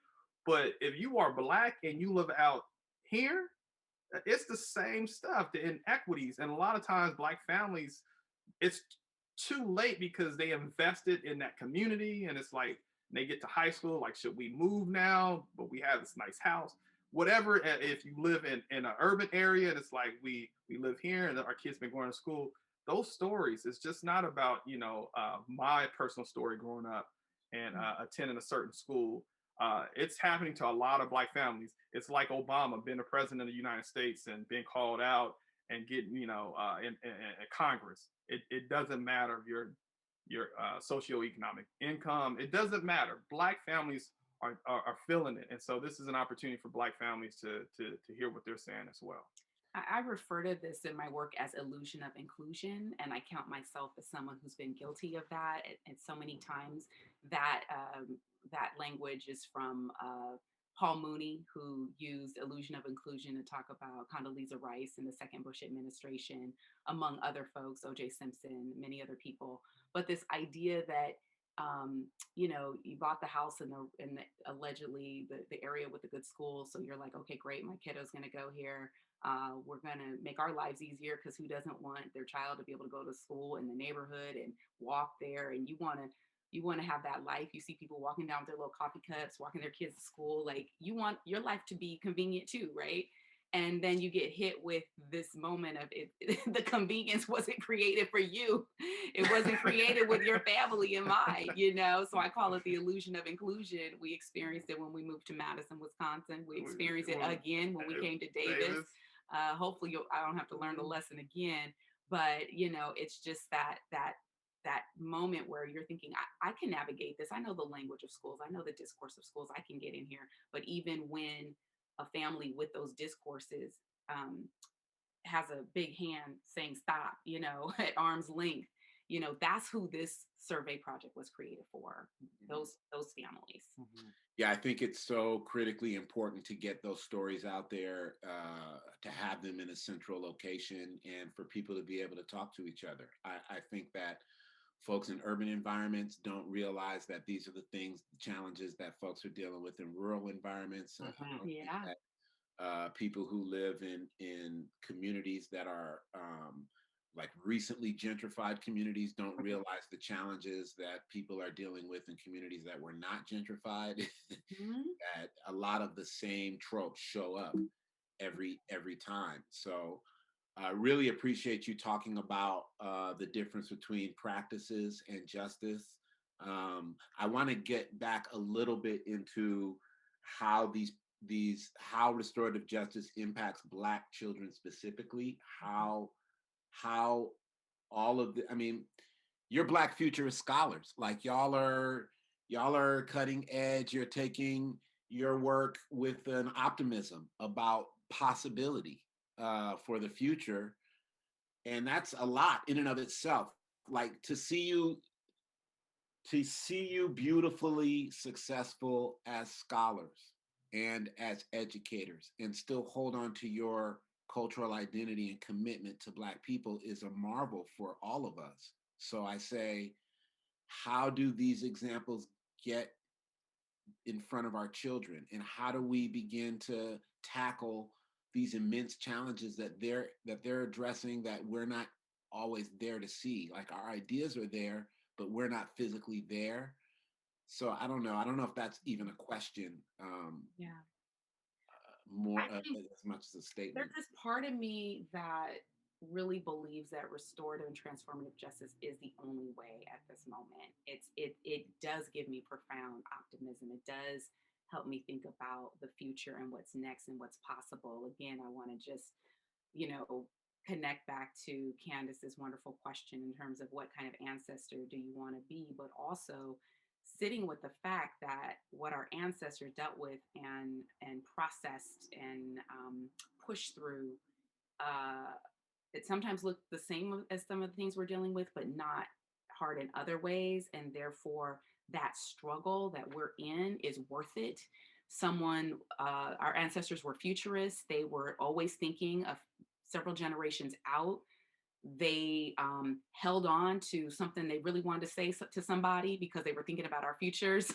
but if you are Black and you live out here, it's the same stuff, the inequities. And a lot of times Black families, it's too late because they invested in that community. And it's like, they get to high school, like, should we move now? But we have this nice house. Whatever, if you live in an urban area, and it's like we live here and our kids been going to school, those stories, it's just not about, my personal story growing up and attending a certain school. It's happening to a lot of Black families. It's like Obama being the president of the United States and being called out and getting, in Congress. It doesn't matter if you're your socioeconomic income. It doesn't matter. Black families are feeling it, and so this is an opportunity for Black families to hear what they're saying as well. I refer to this in my work as illusion of inclusion, and I count myself as someone who's been guilty of that. And so many times that that language is from Paul Mooney, who used illusion of inclusion to talk about Condoleezza Rice in the second Bush administration, among other folks, O.J. Simpson, many other people. But this idea that you know, you bought the house in the allegedly the area with the good schools, so you're like, okay, great, my kiddo's going to go here. We're going to make our lives easier because who doesn't want their child to be able to go to school in the neighborhood and walk there? And you want to have that life. You see people walking down with their little coffee cups, walking their kids to school. Like you want your life to be convenient too, right? And then you get hit with this moment of it. The convenience wasn't created for you. It wasn't created with your family in mind, you know? So I call it the illusion of inclusion. We experienced it when we moved to Madison, Wisconsin. We experienced it again when we came to Davis. Hopefully I don't have to learn the lesson again, but you know, it's just that moment where you're thinking, I can navigate this. I know the language of schools. I know the discourse of schools. I can get in here. But even when a family with those discourses has a big hand saying stop, you know, at arm's length, you know, that's who this survey project was created for, those families. Mm-hmm. Yeah, I think it's so critically important to get those stories out there, to have them in a central location and for people to be able to talk to each other. I think that folks in urban environments don't realize that these are the things, challenges that folks are dealing with in rural environments. People who live in communities that are like recently gentrified communities don't realize the challenges that people are dealing with in communities that were not gentrified. That a lot of the same tropes show up every time. So I really appreciate you talking about the difference between practices and justice. I want to get back a little bit into how how restorative justice impacts Black children specifically, how all of the, I mean, your Black futurist scholars, like y'all are cutting edge. You're taking your work with an optimism about possibility for the future. And that's a lot in and of itself. Like to see you beautifully successful as scholars and as educators and still hold on to your cultural identity and commitment to Black people is a marvel for all of us. So I say, how do these examples get in front of our children, and how do we begin to tackle these immense challenges that they're addressing that we're not always there to see? Like our ideas are there, but we're not physically there. So I don't know if that's even a question. More as much as a statement. There's this part of me that really believes that restorative and transformative justice is the only way at this moment. It does give me profound optimism. It does help me think about the future and what's next and what's possible. Again, I want to just, you know, connect back to Candace's wonderful question in terms of what kind of ancestor do you want to be, but also sitting with the fact that what our ancestors dealt with and processed and pushed through, it sometimes looked the same as some of the things we're dealing with, but not hard in other ways. And therefore, that struggle that we're in is worth it. Our ancestors were futurists. They were always thinking of several generations out. They held on to something they really wanted to say to somebody because they were thinking about our futures.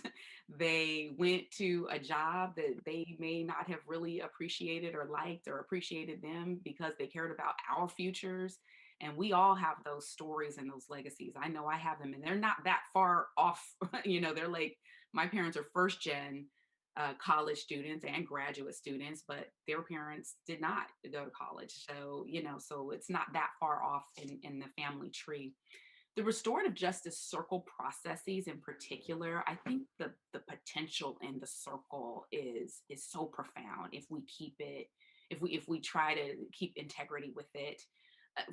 They went to a job that they may not have really appreciated or liked or appreciated them because they cared about our futures. And we all have those stories and those legacies. I know I have them, and they're not that far off. You know, they're like, my parents are first gen college students and graduate students, but their parents did not go to college. So, you know, so it's not that far off in the family tree. The restorative justice circle processes in particular, I think the potential in the circle is so profound if we keep it, if we try to keep integrity with it.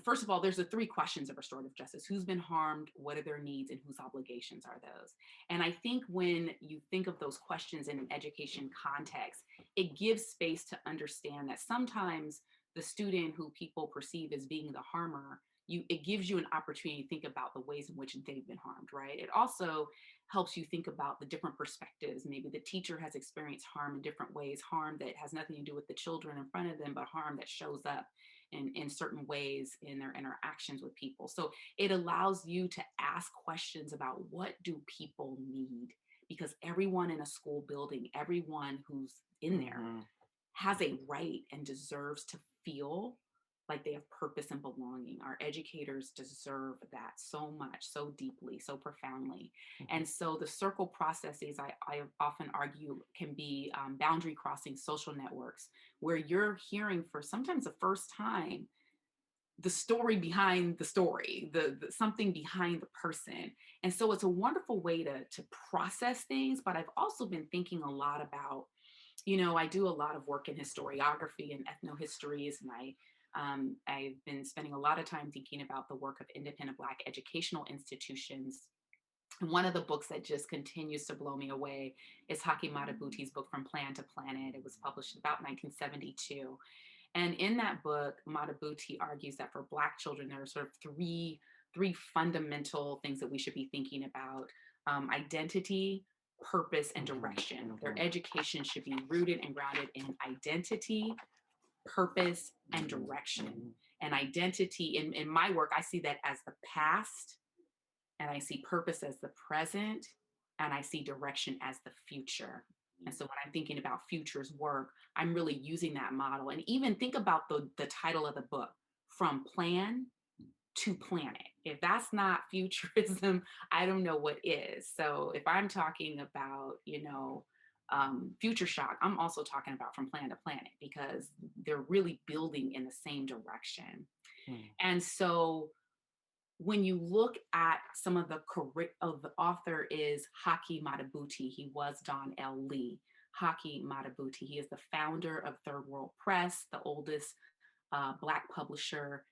first of all, there's the three questions of restorative justice: who's been harmed, what are their needs, and whose obligations are those? And I think when you think of those questions in an education context, it gives space to understand that sometimes the student who people perceive as being the harmer, it gives you an opportunity to think about the ways in which they've been harmed, right? It also helps you think about the different perspectives. Maybe the teacher has experienced harm in different ways, harm that has nothing to do with the children in front of them, but harm that shows up in certain ways in their interactions with people. So it allows you to ask questions about, what do people need? Because everyone in a school building, everyone who's in there has a right and deserves to feel like they have purpose and belonging. Our educators deserve that so much, so deeply, so profoundly. And so the circle processes, I often argue, can be boundary crossing social networks, where you're hearing for sometimes the first time the story behind the story, the something behind the person. And so it's a wonderful way to process things. But I've also been thinking a lot about, I do a lot of work in historiography and ethnohistories, and I've been spending a lot of time thinking about the work of independent Black educational institutions. And one of the books that just continues to blow me away is Haki Madhubuti's book, From Plan to Planet. It was published about 1972. And in that book, Madhubuti argues that for Black children, there are sort of three fundamental things that we should be thinking about: identity, purpose, and direction. Their education should be rooted and grounded in identity, purpose, and direction. And identity, in my work, I see that as the past, and I see purpose as the present, and I see direction as the future. And so when I'm thinking about futures work, I'm really using that model. And even think about the title of the book, From Plan to Planet. If that's not futurism, I don't know what is. So if I'm talking about, future shock, I'm also talking about From Plan to Planet, because they're really building in the same direction. And so when you look at some of the author is Haki Madhubuti. He was Don L. Lee. Haki Madhubuti. He is the founder of Third World Press, the oldest Black publisher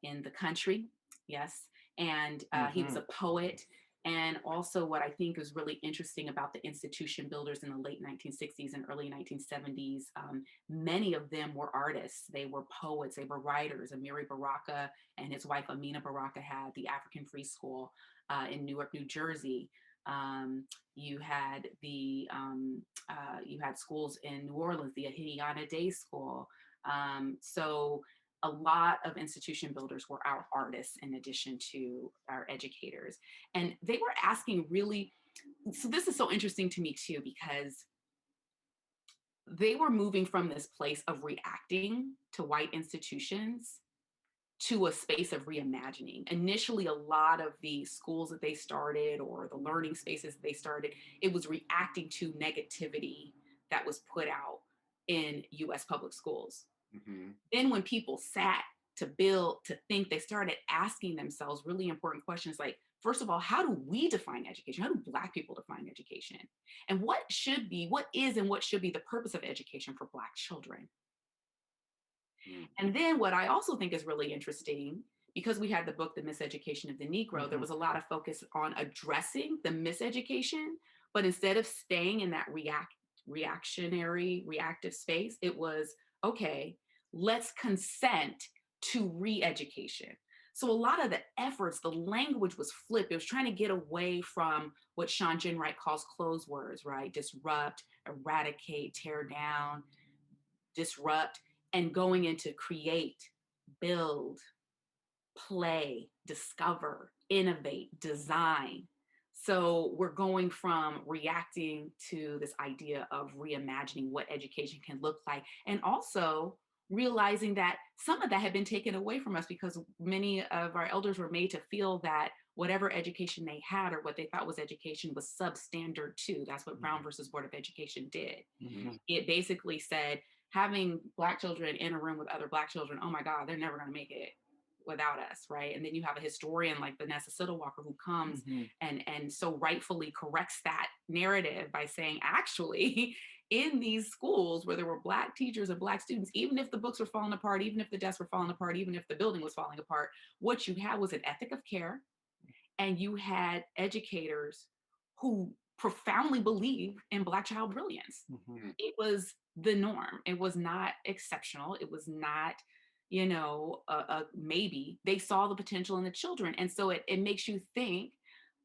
in the country. Yes. And he was a poet. And also what I think is really interesting about the institution builders in the late 1960s and early 1970s, many of them were artists. They were poets, they were writers. Amiri Baraka and his wife Amina Baraka had the African Free School in Newark, New Jersey. You had you had schools in New Orleans, the Ahidiyana Day School. So a lot of institution builders were our artists in addition to our educators. And they were asking really, so this is so interesting to me too, because they were moving from this place of reacting to white institutions to a space of reimagining. Initially, a lot of the schools that they started or the learning spaces that they started, it was reacting to negativity that was put out in US public schools. Then when people sat to build, to think, they started asking themselves really important questions like, first of all, how do we define education? How do Black people define education? And what is and what should be the purpose of education for Black children? And then what I also think is really interesting, because we had the book, The Miseducation of the Negro, there was a lot of focus on addressing the miseducation, but instead of staying in that reactive space, it was, okay, let's consent to re-education. So a lot of the efforts, the language was flipped. It was trying to get away from what Shawn Ginwright calls closed words, right? Disrupt, eradicate, tear down, disrupt, and going into create, build, play, discover, innovate, design. So we're going from reacting to this idea of reimagining what education can look like, and also realizing that some of that had been taken away from us because many of our elders were made to feel that whatever education they had or what they thought was education was substandard too. That's what Brown versus Board of Education did. It basically said, having Black children in a room with other Black children, oh my God, they're never going to make it without us, right? And then you have a historian like Vanessa Siddlewalker who comes and so rightfully corrects that narrative by saying, actually, in these schools where there were Black teachers or Black students, even if the books were falling apart, even if the desks were falling apart, even if the building was falling apart, what you had was an ethic of care. And you had educators who profoundly believe in Black child brilliance. Mm-hmm. It was the norm. It was not exceptional. It was not, a maybe. They saw the potential in the children. And so it makes you think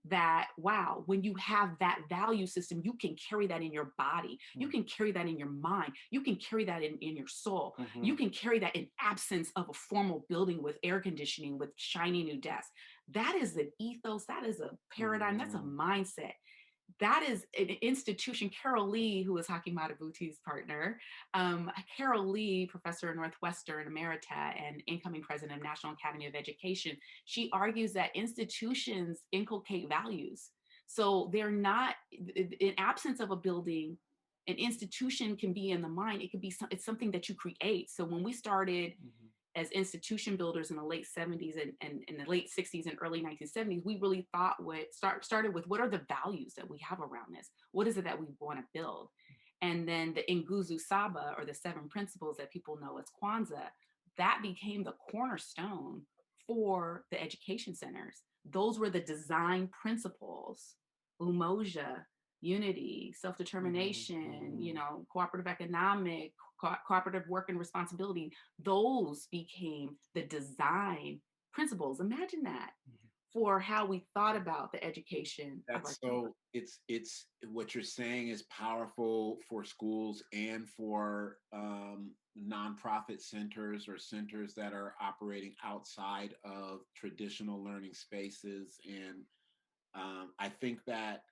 that, wow, when you have that value system, you can carry that in your body. You can carry that in your mind. You can carry that in your soul. Mm-hmm. You can carry that in absence of a formal building with air conditioning, with shiny new desks. That is an ethos. That is a paradigm. That's a mindset. That is an institution. Carol Lee, who is Haki Madhubuti's partner, Carol Lee, professor at Northwestern Emerita and incoming president of National Academy of Education, she argues that institutions inculcate values. So they're not, in absence of a building, an institution can be in the mind. It could be, it's something that you create. So when we started as institution builders in the late 70s and in the late 60s and early 1970s, we really thought started with what are the values that we have around this? What is it that we want to build? And then the Nguzo Saba, or the 7 principles that people know as Kwanzaa, that became the cornerstone for the education centers. Those were the design principles: umoja, unity, self-determination, cooperative economic, cooperative work and responsibility. Those became the design principles. Imagine that for how we thought about the education. That's so it's what you're saying is powerful for schools and for nonprofit centers or centers that are operating outside of traditional learning spaces. And I think that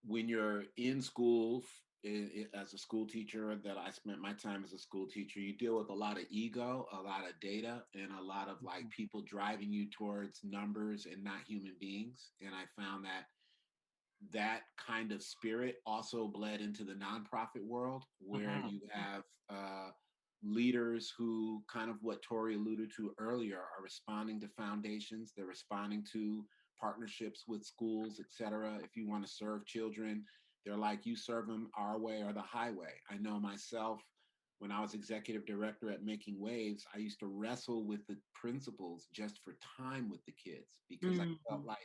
when you're in schools, as a school teacher, that I spent my time as a school teacher, you deal with a lot of ego, a lot of data, and a lot of like people driving you towards numbers and not human beings. And I found that kind of spirit also bled into the nonprofit world, where you have leaders who, kind of what Torry alluded to earlier, are responding to foundations. They're responding to partnerships with schools, et cetera. If you want to serve children, they're like, you serve them our way or the highway. I know myself, when I was executive director at Making Waves, I used to wrestle with the principals just for time with the kids, because I felt like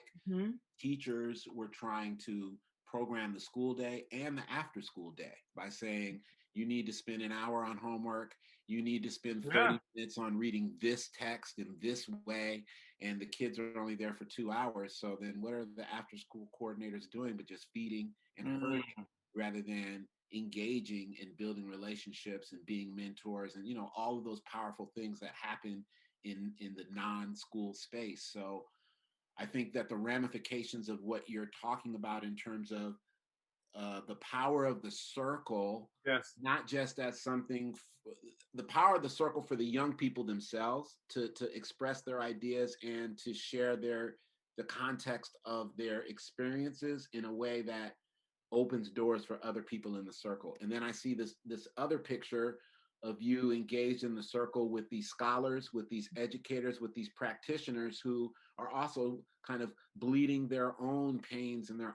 teachers were trying to program the school day and the after school day by saying, you need to spend an hour on homework. You need to spend 30 minutes on reading this text in this way. And the kids are only there for 2 hours. So then what are the after school coordinators doing but just feeding and herding rather than engaging and building relationships and being mentors and, all of those powerful things that happen in the non-school space. So I think that the ramifications of what you're talking about in terms of the power of the circle, not just as something, the power of the circle for the young people themselves to express their ideas and to share the context of their experiences in a way that opens doors for other people in the circle. And then I see this other picture of you engaged in the circle with these scholars, with these educators, with these practitioners who are also kind of bleeding their own pains and the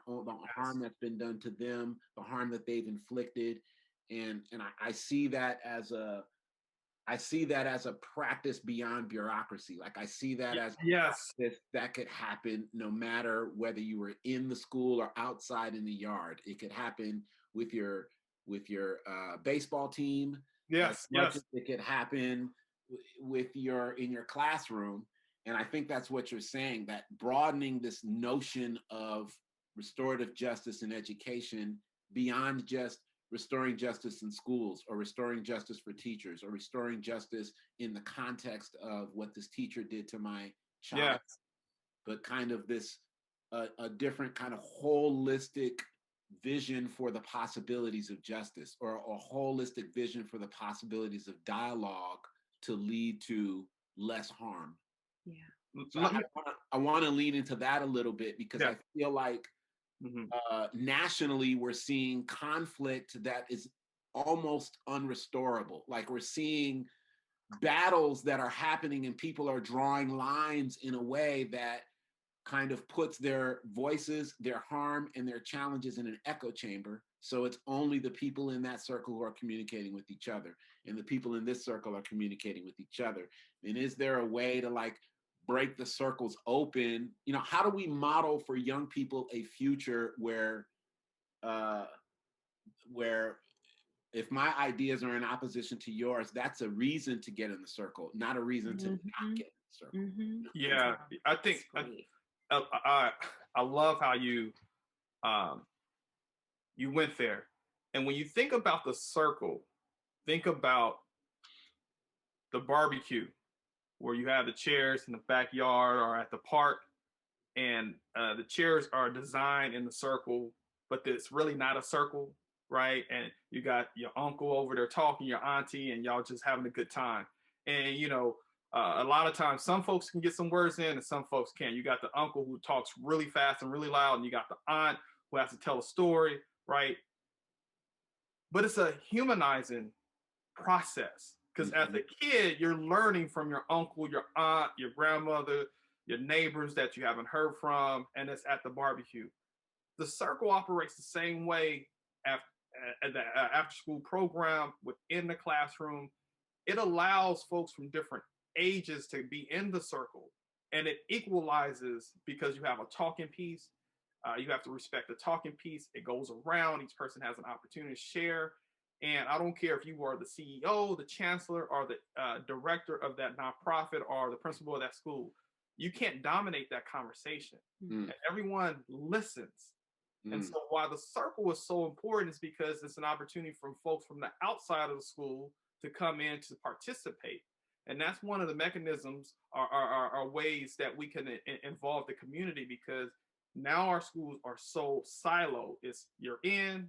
harm that's been done to them, the harm that they've inflicted. And I see that as a practice beyond bureaucracy. Like I see that as a practice that could happen no matter whether you were in the school or outside in the yard. It could happen with your baseball team. As much as it could happen in your classroom. And I think that's what you're saying, that broadening this notion of restorative justice in education beyond just restoring justice in schools or restoring justice for teachers or restoring justice in the context of what this teacher did to my child, but kind of this a different kind of holistic vision for the possibilities of justice, or a holistic vision for the possibilities of dialogue to lead to less harm. So I want to lean into that a little bit, because I feel like nationally we're seeing conflict that is almost unrestorable. Like we're seeing battles that are happening and people are drawing lines in a way that kind of puts their voices, their harm, and their challenges in an echo chamber So it's only the people in that circle who are communicating with each other, and the people in this circle are communicating with each other. And is there a way to like break the circles open? You know, how do we model for young people a future uh, where if my ideas are in opposition to yours, that's a reason to get in the circle, not a reason to not get in the circle. Yeah, I think I love how you you went there. And when you think about the circle, think about the barbecue where you have the chairs in the backyard or at the park, and the chairs are designed in the circle, but it's really not a circle, right? And you got your uncle over there talking, your auntie, and y'all just having a good time. And you know, a lot of times some folks can get some words in and some folks can't. You got the uncle who talks really fast and really loud, and you got the aunt who has to tell a story, right? But it's a humanizing process, because as a kid, you're learning from your uncle, your aunt, your grandmother, your neighbors that you haven't heard from, and it's at the barbecue. The circle operates the same way at the after school program within the classroom. It allows folks from different ages to be in the circle, and it equalizes because you have a talking piece. You have to respect the talking piece. It goes around. Each person has an opportunity to share. And I don't care if you are the CEO, the chancellor, or the director of that nonprofit, or the principal of that school. You can't dominate that conversation. And everyone listens. And so why the circle is so important is because it's an opportunity for folks from the outside of the school to come in to participate. And that's one of the mechanisms or ways that we can involve the community, because now our schools are so siloed. It's you're in,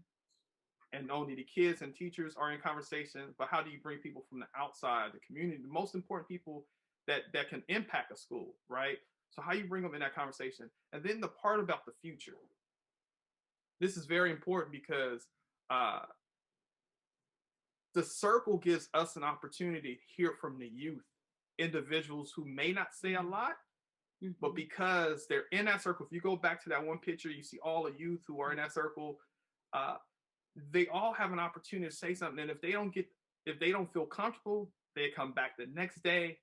and only the kids and teachers are in conversation. But how do you bring people from the outside, the community, the most important people that can impact a school, right? So how you bring them in that conversation. And then the part about the future. This is very important because the circle gives us an opportunity to hear from the youth, individuals who may not say a lot, but because they're in that circle. If you go back to that one picture, you see all the youth who are in that circle. They all have an opportunity to say something. And if they don't feel comfortable, they come back the next day,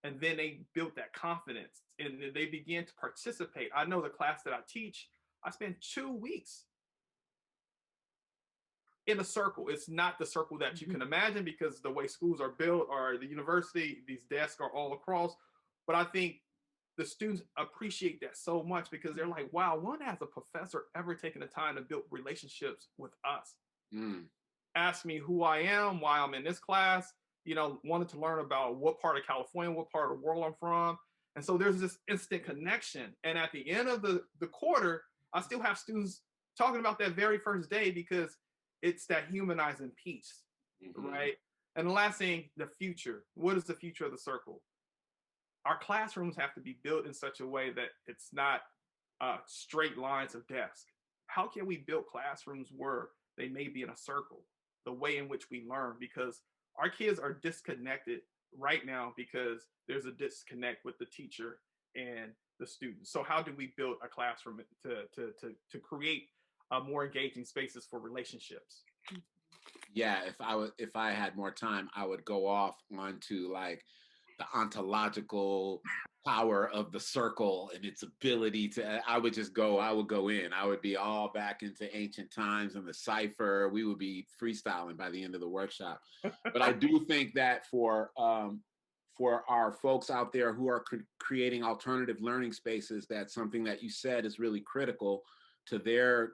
and then they build that confidence and they begin to participate. I know the class that I teach, I spend 2 weeks in a circle. It's not the circle that you can imagine, because the way schools are built or the university, these desks are all across. But I think the students appreciate that so much, because they're like, wow, when has a professor ever taken the time to build relationships with us? Ask me who I am, why I'm in this class, wanted to learn about what part of California, what part of the world I'm from. And so there's this instant connection. And at the end of the quarter, I still have students talking about that very first day, because it's that humanizing piece, right? And the last thing, the future. What is the future of the circle? Our classrooms have to be built in such a way that it's not straight lines of desks. How can we build classrooms where they may be in a circle, the way in which we learn? Because our kids are disconnected right now because there's a disconnect with the teacher and the student. So how do we build a classroom to create more engaging spaces for relationships? Yeah, if I had more time, I would go off onto like the ontological power of the circle and its ability to, I would go in. I would be all back into ancient times and the cipher. We would be freestyling by the end of the workshop. But I do think that for our folks out there who are creating alternative learning spaces, that's something that you said is really critical to their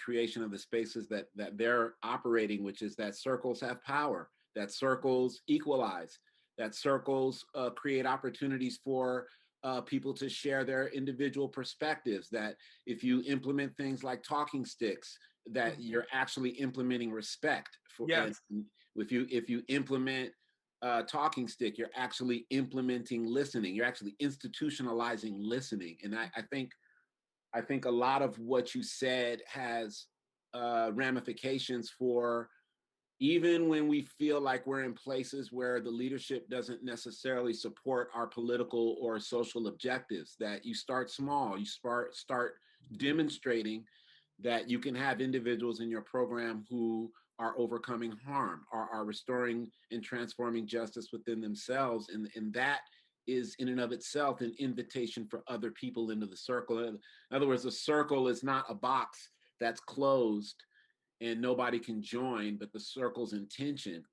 creation of the spaces that they're operating, which is that circles have power, that circles equalize, that circles create opportunities for people to share their individual perspectives, that if you implement things like talking sticks, that you're actually implementing respect. Yes. If you implement talking stick, you're actually implementing listening. You're actually institutionalizing listening. And I think a lot of what you said has ramifications for even when we feel like we're in places where the leadership doesn't necessarily support our political or social objectives, that you start small, you start demonstrating that you can have individuals in your program who are overcoming harm, are restoring and transforming justice within themselves. And that is in and of itself an invitation for other people into the circle. In other words, a circle is not a box that's closed and nobody can join, but the circle's intention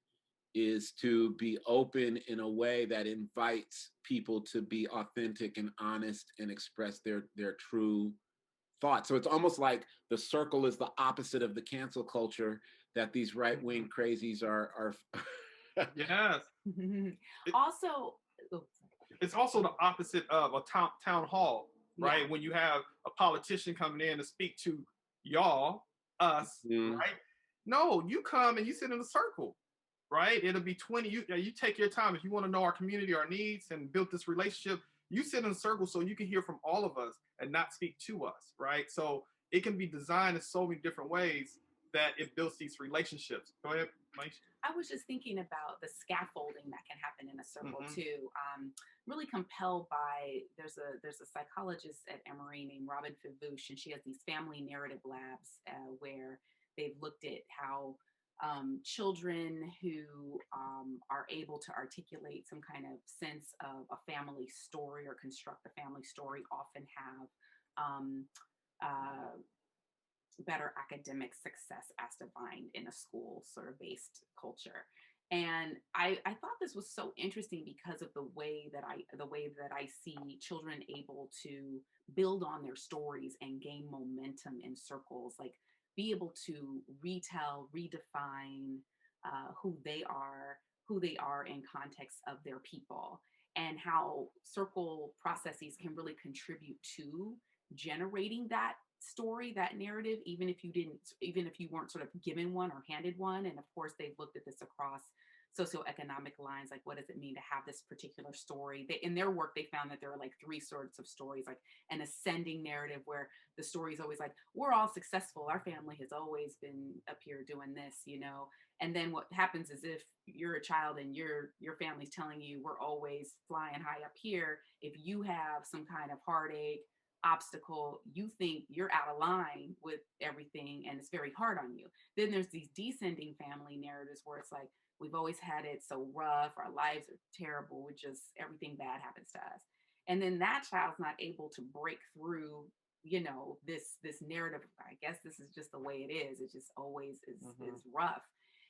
is to be open in a way that invites people to be authentic and honest and express their true thoughts. So it's almost like the circle is the opposite of the cancel culture that these right-wing crazies are Yes. Also, it's also the opposite of a town hall, right? Yeah. When you have a politician coming in to speak to y'all, us, right? No, you come and you sit in a circle, right? It'll be 20. You take your time. If you want to know our community, our needs, and build this relationship, you sit in a circle so you can hear from all of us and not speak to us, right? So it can be designed in so many different ways that it builds these relationships. Go ahead, Miesha. I was just thinking about the scaffolding that can happen in a circle too. Really compelled by there's a psychologist at Emory named Robin Favouche, and she has these family narrative labs where they've looked at how children who are able to articulate some kind of sense of a family story or construct a family story often have better academic success as defined in a school sort of based culture. And I thought this was so interesting because of the way that I see children able to build on their stories and gain momentum in circles, like be able to retell, redefine who they are in context of their people, and how circle processes can really contribute to generating that story, that narrative, even if you weren't sort of given one or handed one. And of course, they've looked at this across socioeconomic lines, like what does it mean to have this particular story. In their work, they found that there are like three sorts of stories, like an ascending narrative where the story is always like, we're all successful, our family has always been up here doing this, and then what happens is, if you're a child and your family's telling you we're always flying high up here, if you have some kind of heartache, obstacle, you think you're out of line with everything and it's very hard on you. Then there's these descending family narratives where it's like, we've always had it so rough, our lives are terrible, we just, everything bad happens to us. And then that child's not able to break through, this narrative. I guess this is just the way it is. It just always is rough.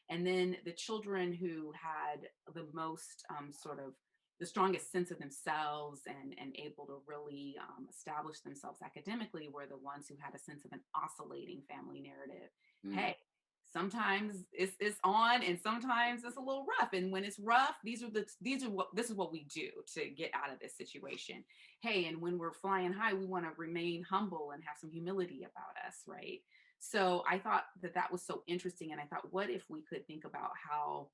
And then the children who had the most sort of the strongest sense of themselves and able to really establish themselves academically were the ones who had a sense of an oscillating family narrative. Hey, sometimes it's on and sometimes it's a little rough. And when it's rough, this is what we do to get out of this situation. Hey, and when we're flying high, we want to remain humble and have some humility about us, right? So I thought that was so interesting. And I thought, what if we could think about how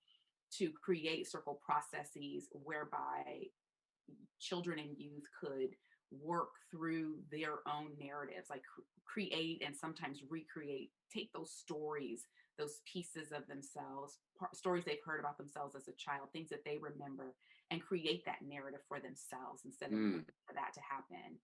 to create circle processes whereby children and youth could work through their own narratives, like create and sometimes recreate, take those stories, those pieces of themselves, stories they've heard about themselves as a child, things that they remember, and create that narrative for themselves instead of waiting for that to happen.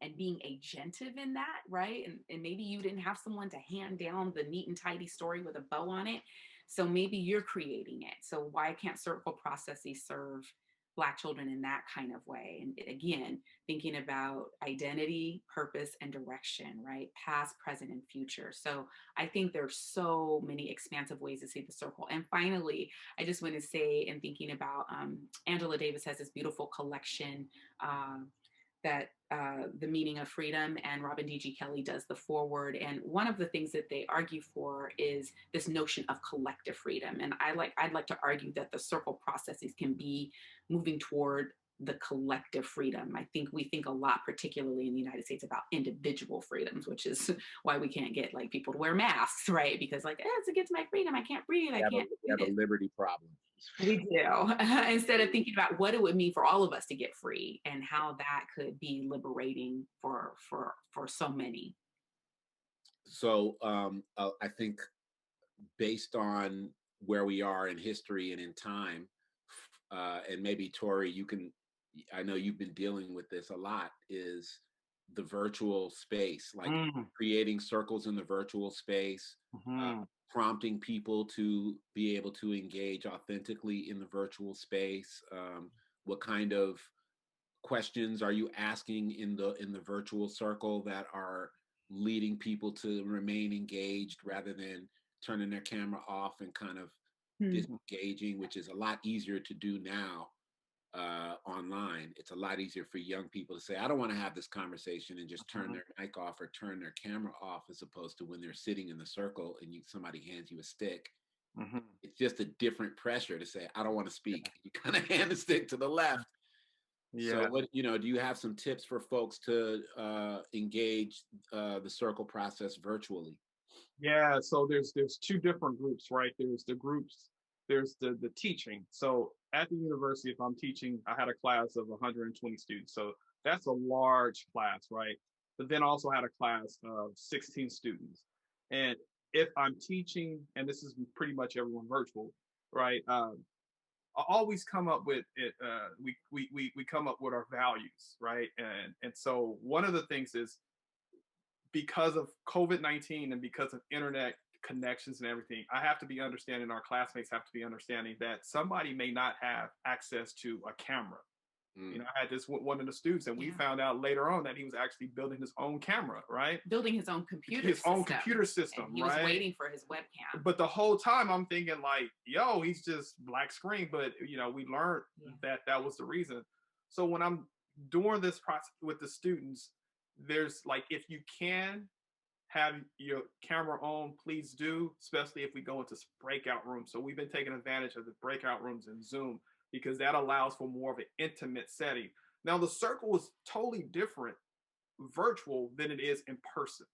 And being agentive in that, right? And maybe you didn't have someone to hand down the neat and tidy story with a bow on it. So maybe you're creating it. So why can't circle processes serve Black children in that kind of way? And again, thinking about identity, purpose, and direction, right? Past, present, and future. So I think there's so many expansive ways to see the circle. And finally, I just want to say, in thinking about Angela Davis has this beautiful collection that the meaning of freedom, and Robin D.G. Kelley does the foreword. And one of the things that they argue for is this notion of collective freedom. And I'd like to argue that the circle processes can be moving toward the collective freedom. I think we think a lot, particularly in the United States, about individual freedoms, which is why we can't get like people to wear masks, right? Because like, it's against my freedom, I can't breathe, I can't. We have a liberty problem. We do. Instead of thinking about what it would mean for all of us to get free and how that could be liberating for so many. So I think based on where we are in history and in time, and maybe Torry, I know you've been dealing with this a lot, is the virtual space, like Mm. creating circles in the virtual space, Mm-hmm. prompting people to be able to engage authentically in the virtual space. What kind of questions are you asking in the virtual circle that are leading people to remain engaged rather than turning their camera off and kind of disengaging, which is a lot easier to do now online. It's a lot easier for young people to say, I don't want to have this conversation, and just turn their mic off or turn their camera off, as opposed to when they're sitting in the circle and somebody hands you a stick. Mm-hmm. It's just a different pressure to say, I don't want to speak. You kind of hand the stick to the left. Yeah. So what, do you have some tips for folks to engage the circle process virtually? Yeah, so there's two different groups, right? There's the groups, there's the teaching. So at the university, if I'm teaching, I had a class of 120 students. So that's a large class, right? But then I also had a class of 16 students. And if I'm teaching, and this is pretty much everyone virtual, right? I always come up with it. We come up with our values, right? And so one of the things is, because of COVID-19 and because of internet connections and everything, I have to be understanding, our classmates have to be understanding that somebody may not have access to a camera. I had this one of the students, and we found out later on that he was actually building his own camera, right? Building his own computer system, and he was waiting for his webcam. But the whole time I'm thinking like, yo, he's just black screen. But we learned that was the reason. So when I'm doing this process with the students, there's like, if you can have your camera on, please do, especially if we go into breakout rooms. So we've been taking advantage of the breakout rooms in Zoom, because that allows for more of an intimate setting. Now, the circle is totally different virtual than it is in person.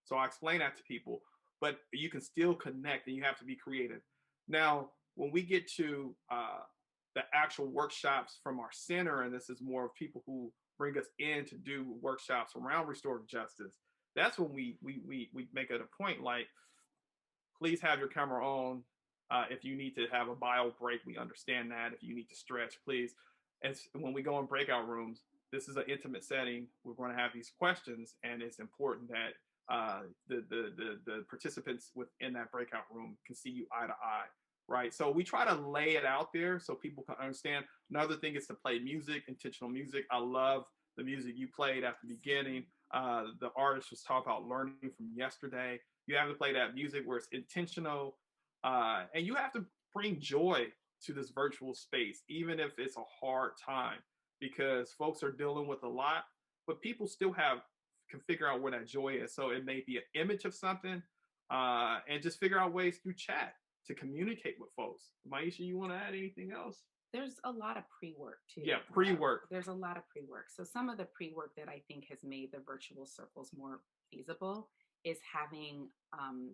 So I explain that to people, but you can still connect, and you have to be creative. Now, when we get to the actual workshops from our center, and this is more of people who bring us in to do workshops around restorative justice, that's when we make it a point like, please have your camera on. If you need to have a bio break, we understand that. If you need to stretch, please. And when we go in breakout rooms, this is an intimate setting. We're going to have these questions, and it's important that the participants within that breakout room can see you eye to eye, right? So we try to lay it out there so people can understand. Another thing is to play music, intentional music. I love the music you played at the beginning. The artist was talking about learning from yesterday. You have to play that music where it's intentional, and you have to bring joy to this virtual space, even if it's a hard time, because folks are dealing with a lot, but people still can figure out where that joy is. So it may be an image of something, and just figure out ways through chat to communicate with folks. Miesha, you want to add anything else? There's a lot of pre-work too. Yeah, pre-work. There's a lot of pre-work. So some of the pre-work that I think has made the virtual circles more feasible is having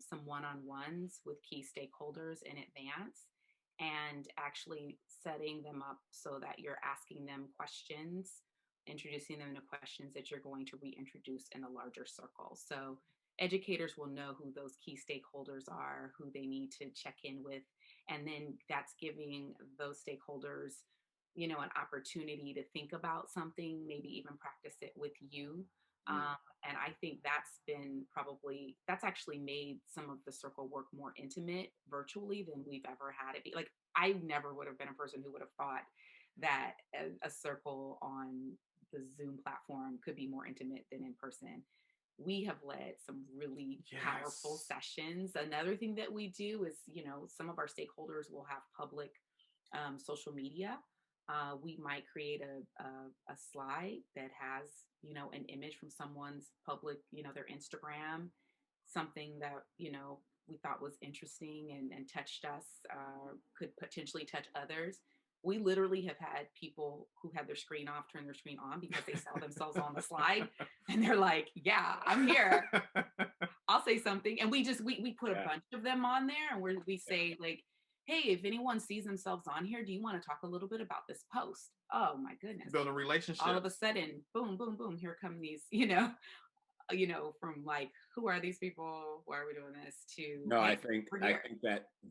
some one-on-ones with key stakeholders in advance, and actually setting them up so that you're asking them questions, introducing them to questions that you're going to reintroduce in a larger circle. So educators will know who those key stakeholders are, who they need to check in with, and then that's giving those stakeholders an opportunity to think about something, maybe even practice it with you. And I think that's actually made some of the circle work more intimate virtually than we've ever had it be. Like, I never would have been a person who would have thought that a circle on the Zoom platform could be more intimate than in person. We have led some really powerful sessions. Another thing that we do is, some of our stakeholders will have public social media. We might create a slide that has, an image from someone's public, their Instagram, something that, we thought was interesting and touched us, could potentially touch others. We literally have had people who had their screen off turn their screen on because they saw themselves on the slide, and they're like, yeah, I'm here. I'll say something. And we put a bunch of them on there, and we say like, hey, if anyone sees themselves on here, do you want to talk a little bit about this post? Oh my goodness. Build a relationship. All of a sudden, boom, boom, boom, here come these, from like, who are these people? Why are we doing this? To no, I think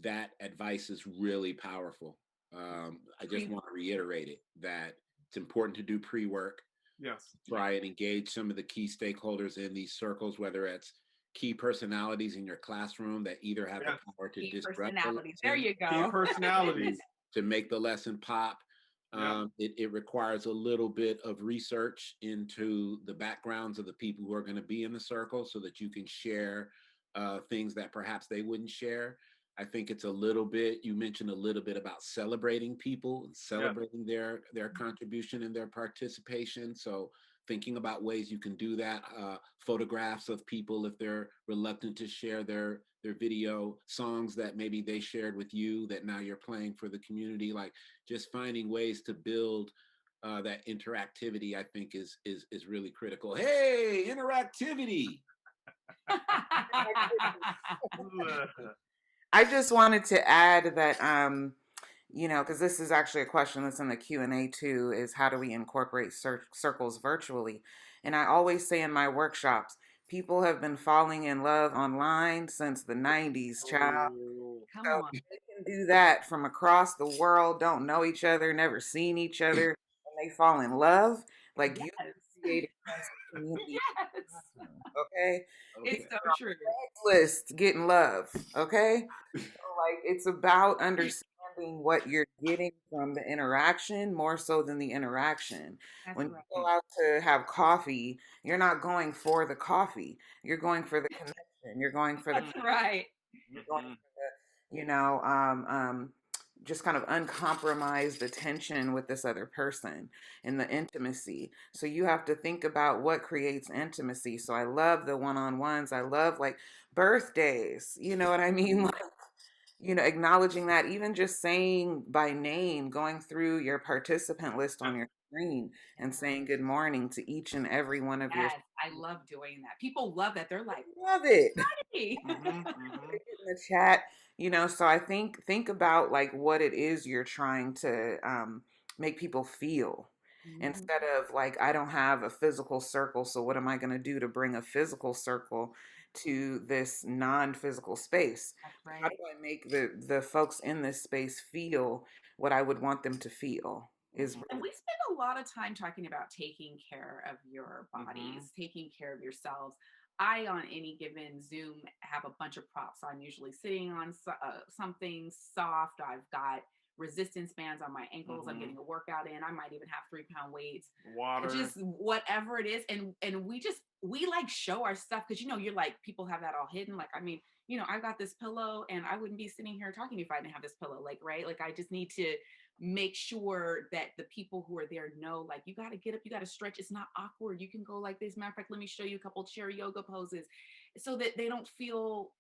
that advice is really powerful. I just want to reiterate it, that it's important to do pre-work. Yes. Try and engage some of the key stakeholders in these circles, whether it's key personalities in your classroom that either have the power to Key disrupt the personalities. There lesson, you Key go. personalities. to make the lesson pop. Yeah. It requires a little bit of research into the backgrounds of the people who are going to be in the circle so that you can share things that perhaps they wouldn't share. I think it's a little bit, you mentioned a little bit about celebrating people and celebrating their contribution and their participation. So thinking about ways you can do that, photographs of people if they're reluctant to share their video, songs that maybe they shared with you that now you're playing for the community, like just finding ways to build that interactivity, I think is really critical. Hey, interactivity. I just wanted to add that, because this is actually a question that's in the Q&A too, is how do we incorporate circles virtually? And I always say in my workshops, people have been falling in love online since the 90s, child. Come So on. they can do that from across the world, don't know each other, never seen each other, and they fall in love. Like you Yes. create a sense of community. Yes. Okay? It's Okay. so true. List getting love. Okay? Like it's about understanding what you're getting from the interaction more so than the interaction. That's When you right. go out to have coffee, you're not going for the coffee. You're going for the connection. You're going for the That's right. you're going for the, just kind of uncompromised attention with this other person and the intimacy. So you have to think about what creates intimacy. So I love the one-on-ones. I love like birthdays. You know what I mean? Like, acknowledging that, even just saying by name, going through your participant list on your screen and saying good morning to each and every one of your. Yes, I love doing that. People love that. They're like, Love it. hey. In the chat, so I think about like what it is you're trying to make people feel, instead of like, I don't have a physical circle, so what am I going to do to bring a physical circle to this non-physical space? That's How right. do I make the folks in this space feel what I would want them to feel? Is And we spend a lot of time talking about taking care of your bodies, taking care of yourselves. I, on any given Zoom, have a bunch of props. I'm usually sitting on something soft. I've got resistance bands on my ankles. I'm getting a workout in. I might even have 3-pound weights. Water. Just whatever it is. And we like show our stuff because, you're like, people have that all hidden. Like, I mean, I've got this pillow and I wouldn't be sitting here talking to you if I didn't have this pillow. Like, right. Like, I just need to make sure that the people who are there know, like, you got to get up, you got to stretch. It's not awkward. You can go like this. Matter of fact, let me show you a couple chair yoga poses so that they don't feel,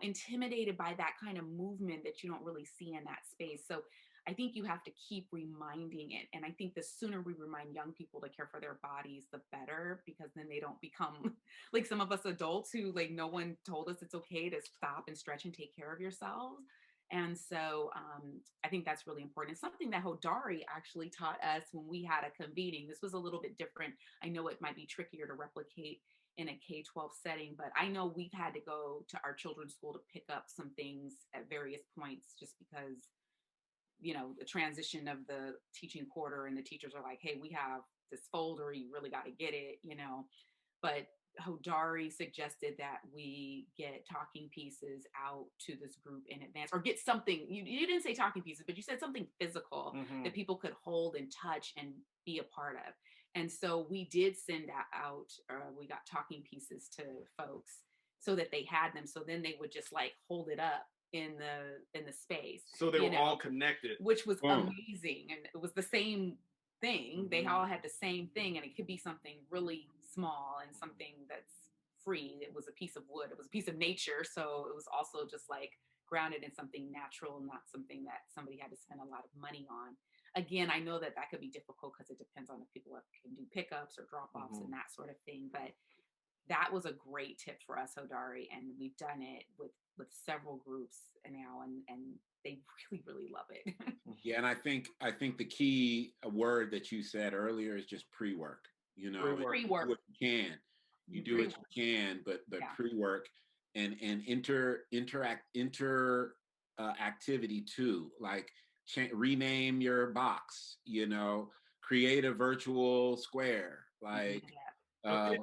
intimidated by that kind of movement that you don't really see in that space. So I think you have to keep reminding it. And I think the sooner we remind young people to care for their bodies, the better, because then they don't become like some of us adults who, like, no one told us it's okay to stop and stretch and take care of yourselves. And so I think that's really important. It's something that Hodari actually taught us when we had a convening. This was a little bit different. I know it might be trickier to replicate in a K-12 setting, but I know we've had to go to our children's school to pick up some things at various points just because, the transition of the teaching quarter and the teachers are like, hey, we have this folder, you really got to get it, But Hodari suggested that we get talking pieces out to this group in advance, or get something. You didn't say talking pieces, but you said something physical that people could hold and touch and be a part of. And so we did send out, we got talking pieces to folks so that they had them. So then they would just like hold it up in the space. So they were all connected, which was amazing. And it was the same thing. They all had the same thing, and it could be something really small and something that's free. It was a piece of wood, it was a piece of nature, so it was also just like grounded in something natural, not something that somebody had to spend a lot of money on. Again, I know that could be difficult because it depends on if people can do pickups or drop-offs and that sort of thing, but that was a great tip for us, Hodari, and we've done it with several groups now, and they really, really love it. Yeah, and I think the key word that you said earlier is just pre-work. Pre-work. You do what you can. You do what you can, but pre-work and activity too. Like rename your box. Create a virtual square Like, what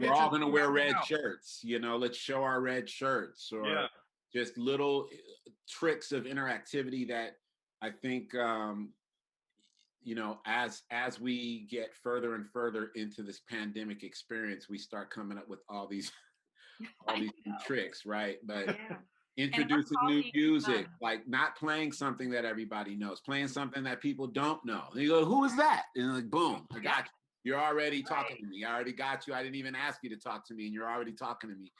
we're all pictures going to do you wear have red now? shirts, you know, let's show our red shirts, or Yeah. just little tricks of interactivity that I think, you know, as we get further and further into this pandemic experience, we start coming up with all these new tricks, right? But Yeah. introducing new music, like not playing something that everybody knows, playing something that people don't know. And you go, who is that? And like, boom, I got you. You're already talking to me. I already got you. I didn't even ask you to talk to me, and you're already talking to me.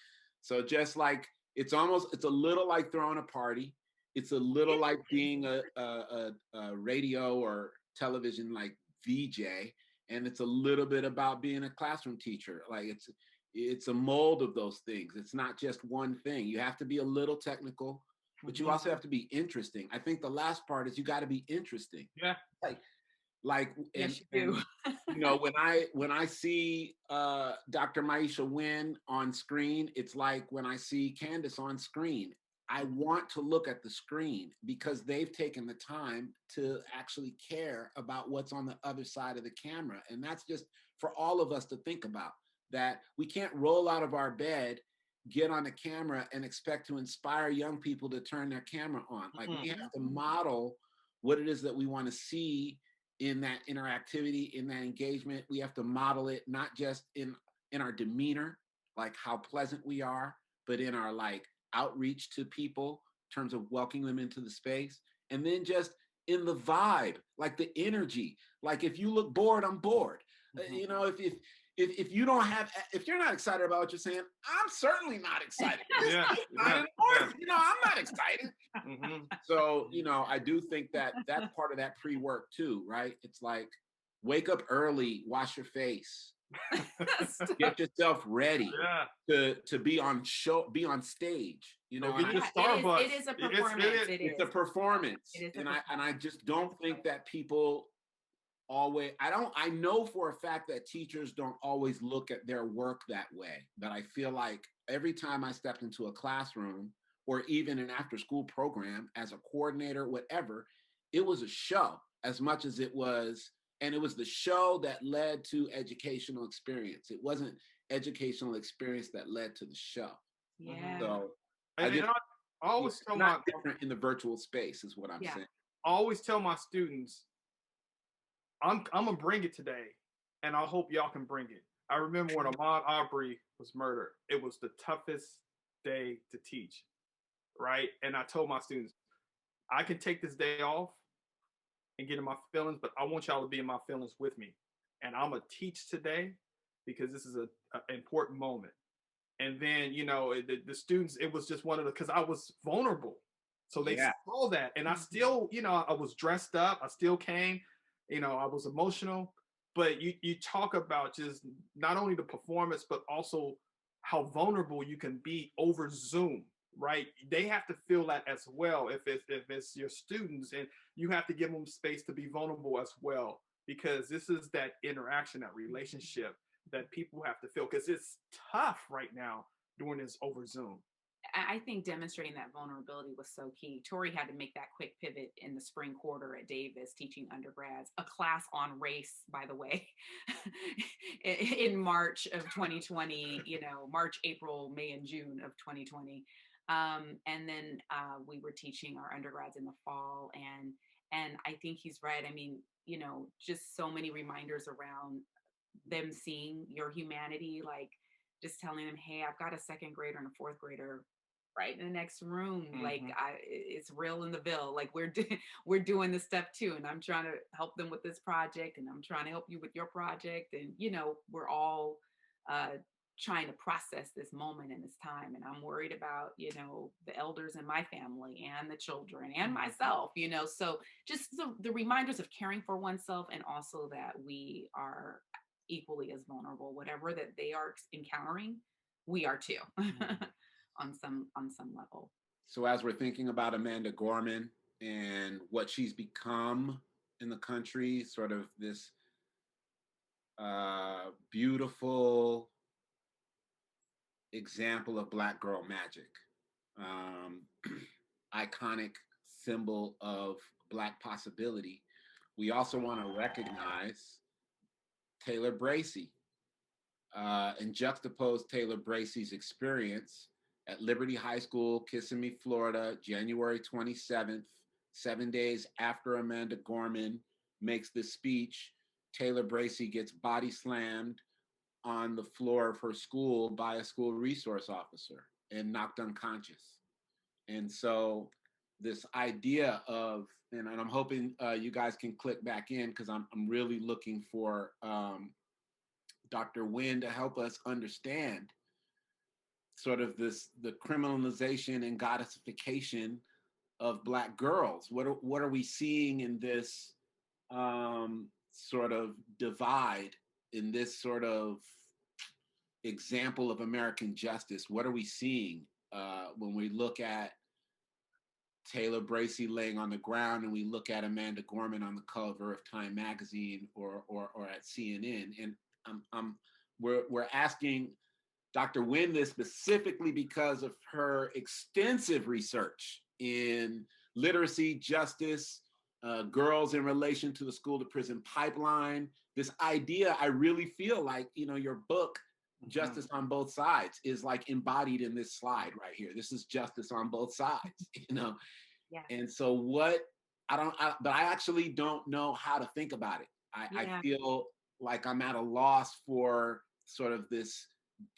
So just like, it's a little like throwing a party. It's a little like being a radio or television like VJ, and it's a little bit about being a classroom teacher. Like, it's a mold of those things. It's not just one thing. You have to be a little technical, but you also have to be interesting. I think the last part is you got to be interesting. Yeah. Yes, you do. You know, when I see Dr. Miesha Winn on screen, it's like when I see Candace on screen. I want to look at the screen because they've taken the time to actually care about what's on the other side of the camera. And that's just for all of us to think about, that we can't roll out of our bed, get on the camera, and expect to inspire young people to turn their camera on. Like, we have to model what it is that we want to see in that interactivity, in that engagement. We have to model it not just in our demeanor, like how pleasant we are, but in our like outreach to people in terms of welcoming them into the space. And then just in the vibe, like the energy. Like, if you look bored, I'm bored. You know, if you don't have, if you're not excited about what you're saying, I'm certainly not excited. You know, I'm not excited. So, you know, I do think that that's part of that pre-work too, right? It's like, wake up early, wash your face, get yourself ready to be on stage. You know, get your Starbucks. It is a performance. It's a performance. And I just don't think that people always, I know for a fact that teachers don't always look at their work that way, but I feel like every time I stepped into a classroom or even an after school program as a coordinator, whatever, it was a show as much as it was, and it was the show that led to educational experience. It wasn't educational experience that led to the show. Yeah. So I always tell my different in the virtual space is what I'm saying. I always tell my students, I'm gonna bring it today, and I hope y'all can bring it. I remember when Ahmaud Arbery was murdered. It was the toughest day to teach, right? And I told my students, I can take this day off and get in my feelings, but I want y'all to be in my feelings with me. And I'm gonna teach today because this is an important moment. And then, you know, the students, it was just one of the, because I was vulnerable. So they saw that. And I still, you know, I was dressed up. I still came. You know, I was emotional, but you talk about just not only the performance, but also how vulnerable you can be over Zoom, right? They have to feel that as well. If it's your students, and you have to give them space to be vulnerable as well, because this is that interaction, that relationship that people have to feel, because it's tough right now doing this over Zoom. I think demonstrating that vulnerability was so key. Torry had to make that quick pivot in the spring quarter at Davis, teaching undergrads, a class on race, by the way, in March of 2020, you know, March, April, May, and June of 2020. And then we were teaching our undergrads in the fall. And I think he's right. I mean, you know, just so many reminders around them seeing your humanity, like just telling them, hey, I've got a second grader and a fourth grader right in the next room. Like it's real in the Ville. Like we're doing this stuff too. And I'm trying to help them with this project, and I'm trying to help you with your project. And, you know, we're all trying to process this moment and this time. And I'm worried about, you know, the elders in my family and the children and myself, you know, so just the reminders of caring for oneself, and also that we are equally as vulnerable. Whatever that they are encountering, we are too. on some level. So as we're thinking about Amanda Gorman and what she's become in the country, sort of this beautiful example of Black girl magic, iconic symbol of Black possibility, we also want to recognize Taylor Bracey, and juxtapose Taylor Bracey's experience at Liberty High School, Kissimmee, Florida, January 27th, 7 days after Amanda Gorman makes this speech. Taylor Bracey gets body slammed on the floor of her school by a school resource officer and knocked unconscious. And so this idea of, and I'm hoping you guys can click back in, because I'm really looking for Dr. Winn to help us understand sort of the criminalization and goddessification of Black girls. What are we seeing in this sort of divide, in this sort of example of American justice? What are we seeing when we look at Taylor Bracey laying on the ground and we look at Amanda Gorman on the cover of Time magazine or at CNN? And we're asking Dr. Winn this specifically because of her extensive research in literacy, justice, girls in relation to the school to prison pipeline. This idea, I really feel like, your book, Justice on Both Sides, is like embodied in this slide right here. This is justice on both sides, Yeah. And so but I actually don't know how to think about it. I feel like I'm at a loss for sort of this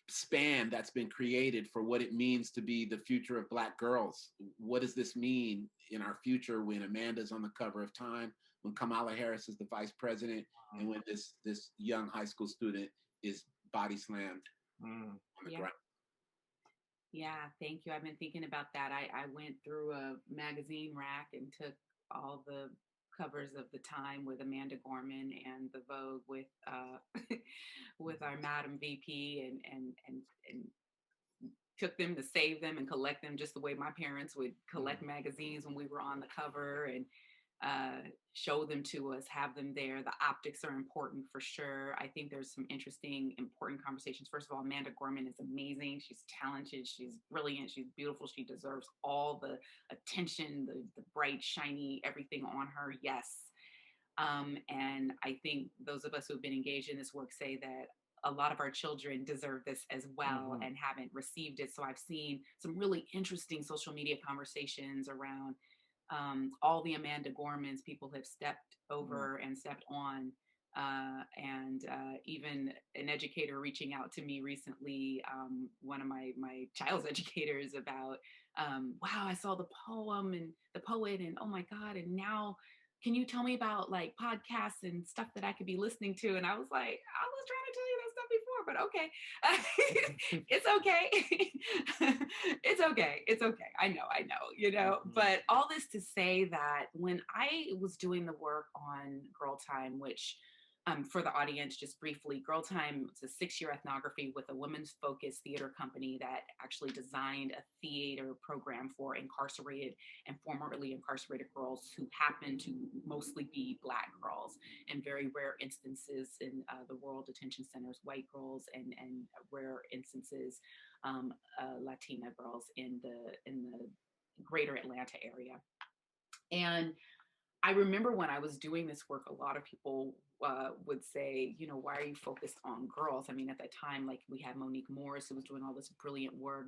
span that's been created for what it means to be the future of Black girls. What does this mean in our future when Amanda's on the cover of Time, when Kamala Harris is the vice president, and when this young high school student is body slammed on the ground? Yeah, thank you. I've been thinking about that. I went through a magazine rack and took all the covers of the Time with Amanda Gorman and the Vogue with with our Madam VP and took them to save them and collect them just the way my parents would collect magazines when we were on the cover, and show them to us, have them there. The optics are important for sure. I think there's some interesting, important conversations. First of all, Amanda Gorman is amazing. She's talented. She's brilliant. She's beautiful. She deserves all the attention, the bright, shiny, everything on her. Yes. And I think those of us who have been engaged in this work say that a lot of our children deserve this as well and haven't received it. So I've seen some really interesting social media conversations around all the Amanda Gormans people have stepped over and stepped on. And even an educator reaching out to me recently, one of my child's educators, about, wow, I saw the poem and the poet, and oh my God, and now can you tell me about like podcasts and stuff that I could be listening to? And I was like, I was trying to tell you that stuff before, but okay. It's okay. It's okay. It's okay. I know, but all this to say that when I was doing the work on Girl Time, which for the audience, just briefly, Girl Time was a 6-year ethnography with a women's focused theater company that actually designed a theater program for incarcerated and formerly incarcerated girls who happen to mostly be Black girls, and very rare instances in the rural detention centers, white girls, and rare instances, Latina girls in the greater Atlanta area. And I remember when I was doing this work, a lot of people would say, why are you focused on girls? I mean, at that time, like, we had Monique Morris, who was doing all this brilliant work.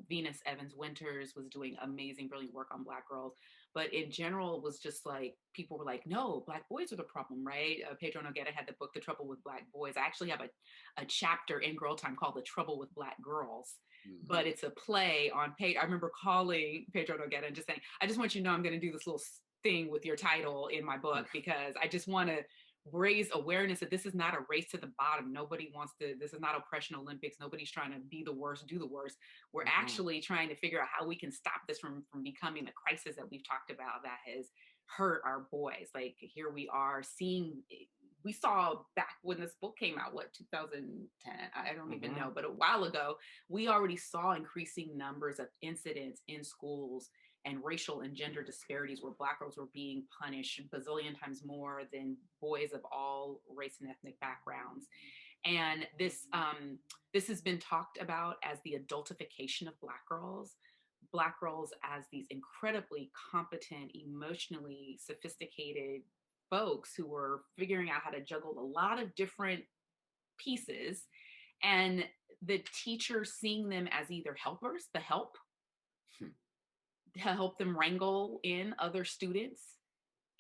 Venus Evans Winters was doing amazing, brilliant work on Black girls. But in general, it was just like, people were like, no, Black boys are the problem, right? Pedro Noguera had the book, The Trouble with Black Boys. I actually have a chapter in Girl Time called The Trouble with Black Girls. But it's a play on I remember calling Pedro Noguera and just saying, I just want you to know I'm going to do this little thing with your title in my book, because I just want to raise awareness that this is not a race to the bottom. Nobody wants to, this is not Oppression Olympics. Nobody's trying to be the worst, do the worst. We're actually trying to figure out how we can stop this from becoming the crisis that we've talked about that has hurt our boys. Like, here we are we saw back when this book came out, 2010, I don't even know, but a while ago, we already saw increasing numbers of incidents in schools and racial and gender disparities where Black girls were being punished a bazillion times more than boys of all race and ethnic backgrounds. And this has been talked about as the adultification of Black girls as these incredibly competent, emotionally sophisticated, folks who were figuring out how to juggle a lot of different pieces, and the teacher seeing them as either helpers, the help, to help them wrangle in other students.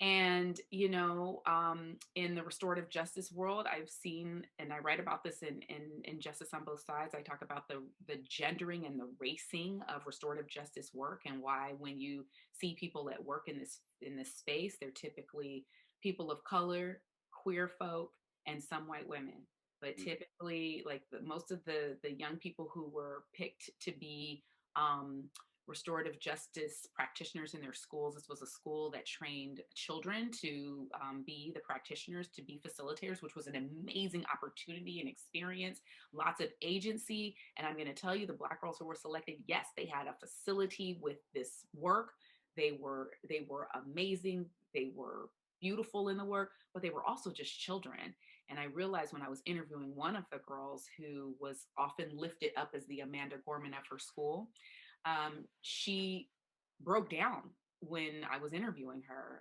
And, in the restorative justice world, I've seen, and I write about this in Justice on Both Sides. I talk about the gendering and the racing of restorative justice work, and why when you see people at work in this space, they're typically people of color, queer folk, and some white women. But typically, like most of the young people who were picked to be restorative justice practitioners in their schools. This was a school that trained children to be the practitioners, to be facilitators, which was an amazing opportunity and experience, lots of agency. And I'm going to tell you, the Black girls who were selected, yes, they had a facility with this work. They were amazing. They were beautiful in the work, but they were also just children. And I realized when I was interviewing one of the girls who was often lifted up as the Amanda Gorman of her school, she broke down when I was interviewing her.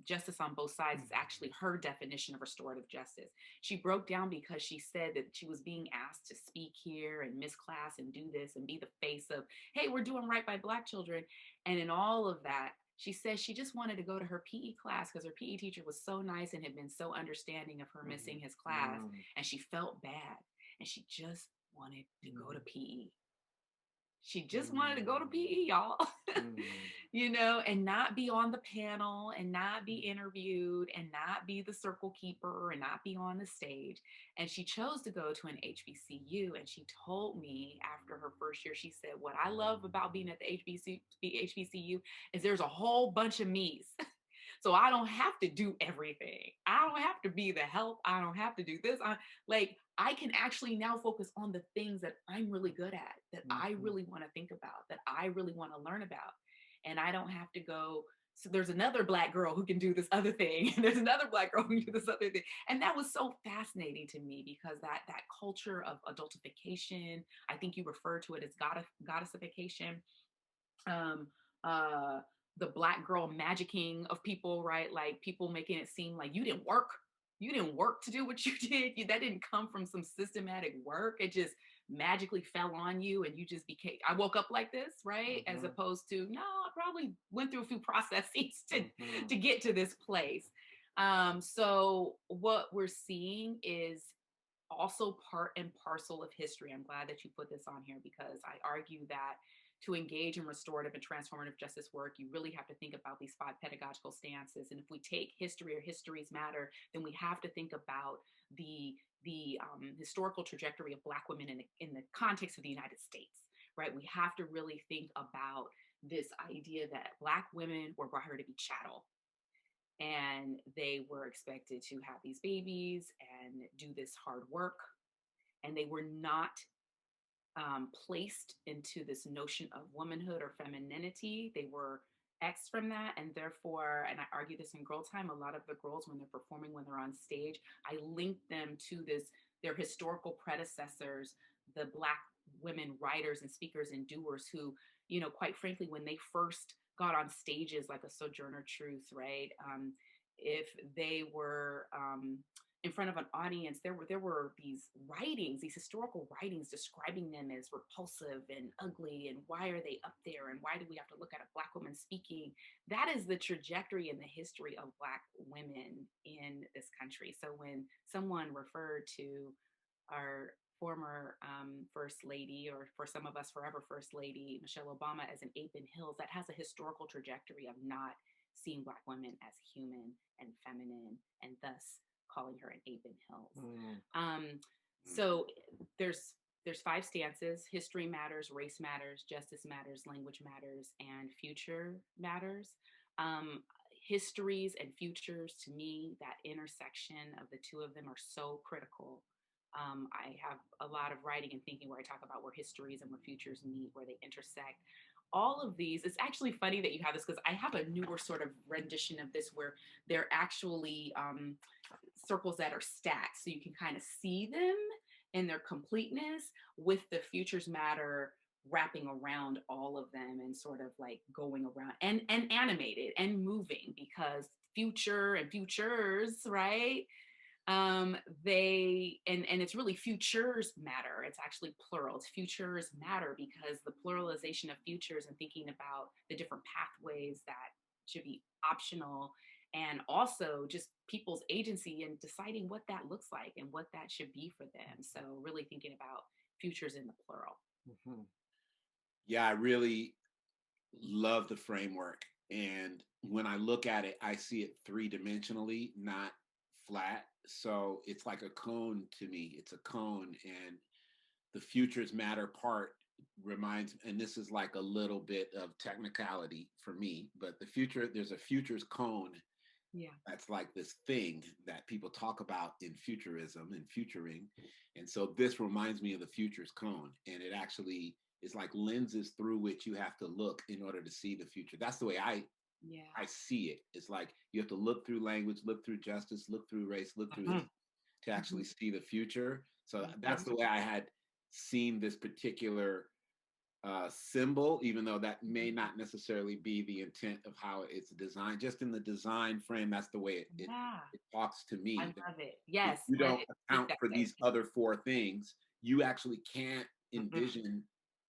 Justice on Both Sides is actually her definition of restorative justice. She broke down because she said that she was being asked to speak here and miss class and do this and be the face of, hey, we're doing right by Black children. And in all of that, she said she just wanted to go to her PE class because her PE teacher was so nice and had been so understanding of her missing his class. And she felt bad. And she just wanted to go to PE. She just wanted to go to PE, y'all, and not be on the panel and not be interviewed and not be the circle keeper and not be on the stage. And she chose to go to an HBCU. And she told me after her first year, she said, what I love about being at the HBCU is there's a whole bunch of me's. So I don't have to do everything. I don't have to be the help. I don't have to do this. I can actually now focus on the things that I'm really good at, that I really want to think about, that I really want to learn about. And I don't have to go, so there's another Black girl who can do this other thing. And there's another Black girl who can do this other thing. And that was so fascinating to me because that culture of adultification, I think you refer to it as goddessification, the Black girl magicking of people, right? Like people making it seem like you didn't work to do what you did. That didn't come from some systematic work. It just magically fell on you and you just became, I woke up like this, right? As opposed to, no, I probably went through a few processes to get to this place. So what we're seeing is also part and parcel of history. I'm glad that you put this on here because I argue that to engage in restorative and transformative justice work, you really have to think about these 5 pedagogical stances. And if we take history or histories matter, then we have to think about the historical trajectory of Black women in the context of the United States, right? We have to really think about this idea that Black women were brought here to be chattel. And they were expected to have these babies and do this hard work. And they were not placed into this notion of womanhood or femininity. They were X from that. And therefore, and I argue this in Girl Time, a lot of the girls, when they're performing, when they're on stage, I link them to their historical predecessors, the Black women writers and speakers and doers who, quite frankly, when they first got on stages like a Sojourner Truth, right? If they were in front of an audience, there were these writings, these historical writings describing them as repulsive and ugly, and why are they up there, and why do we have to look at a Black woman speaking? That is the trajectory and the history of Black women in this country. So when someone referred to our former First Lady, or for some of us, forever First Lady, Michelle Obama, as an ape in heels, that has a historical trajectory of not seeing Black women as human and feminine, and thus calling her an ape in heels. So there's 5 stances: history matters, race matters, justice matters, language matters, and future matters. Histories and futures, to me, that intersection of the two of them are so critical. I have a lot of writing and thinking where I talk about where histories and where futures meet, where they intersect. All of these, it's actually funny that you have this because I have a newer sort of rendition of this where they're actually circles that are stacked. So you can kind of see them in their completeness with the futures matter wrapping around all of them and sort of like going around and animated and moving, because future and futures, right? They and it's really futures matter. It's actually plural. It's futures matter because the pluralization of futures and thinking about the different pathways that should be optional, and also just people's agency and deciding what that looks like and what that should be for them. So really thinking about futures in the plural. Mm-hmm. Yeah, I really love the framework. And when I look at it, I see it three-dimensionally, not flat. So it's like a cone to me. It's a cone. And the futures matter part reminds, and this is like a little bit of technicality for me, but there's a futures cone. Yeah. That's like this thing that people talk about in futurism and futuring. And so this reminds me of the futures cone. And it actually is like lenses through which you have to look in order to see the future. That's the way I see it. It's like you have to look through language, look through justice, look through race, look through this to actually see the future. So that's the way I had seen this particular symbol, even though that may not necessarily be the intent of how it's designed. Just in the design frame, that's the way it talks to me. I love it. Yes. If you don't account for these other four things, you actually can't envision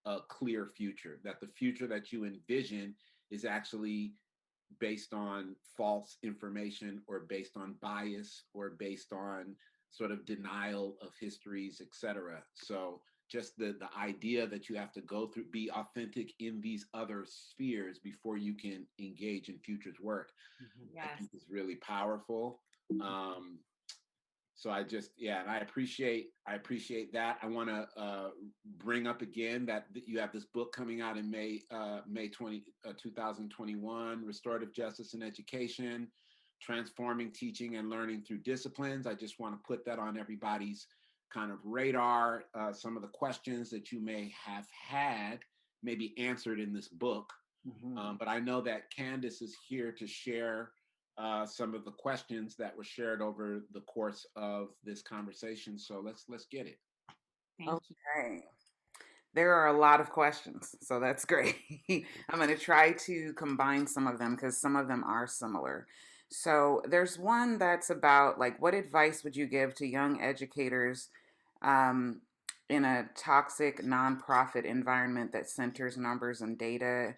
a clear future. That the future that you envision is actually based on false information or based on bias or based on sort of denial of histories, etc. So just the idea that you have to go through, be authentic in these other spheres before you can engage in futures work, I think is really powerful. So and I appreciate that. I want to bring up again that you have this book coming out in May 2021, Restorative Justice in Education, Transforming Teaching and Learning Through Disciplines. I just want to put that on everybody's kind of radar. Some of the questions that you may have had may be answered in this book. But I know that Candace is here to share some of the questions that were shared over the course of this conversation. So let's get it. Thank you. There are a lot of questions, so that's great. I'm going to try to combine some of them because some of them are similar. So there's one that's about like, what advice would you give to young educators um, in a toxic nonprofit environment that centers numbers and data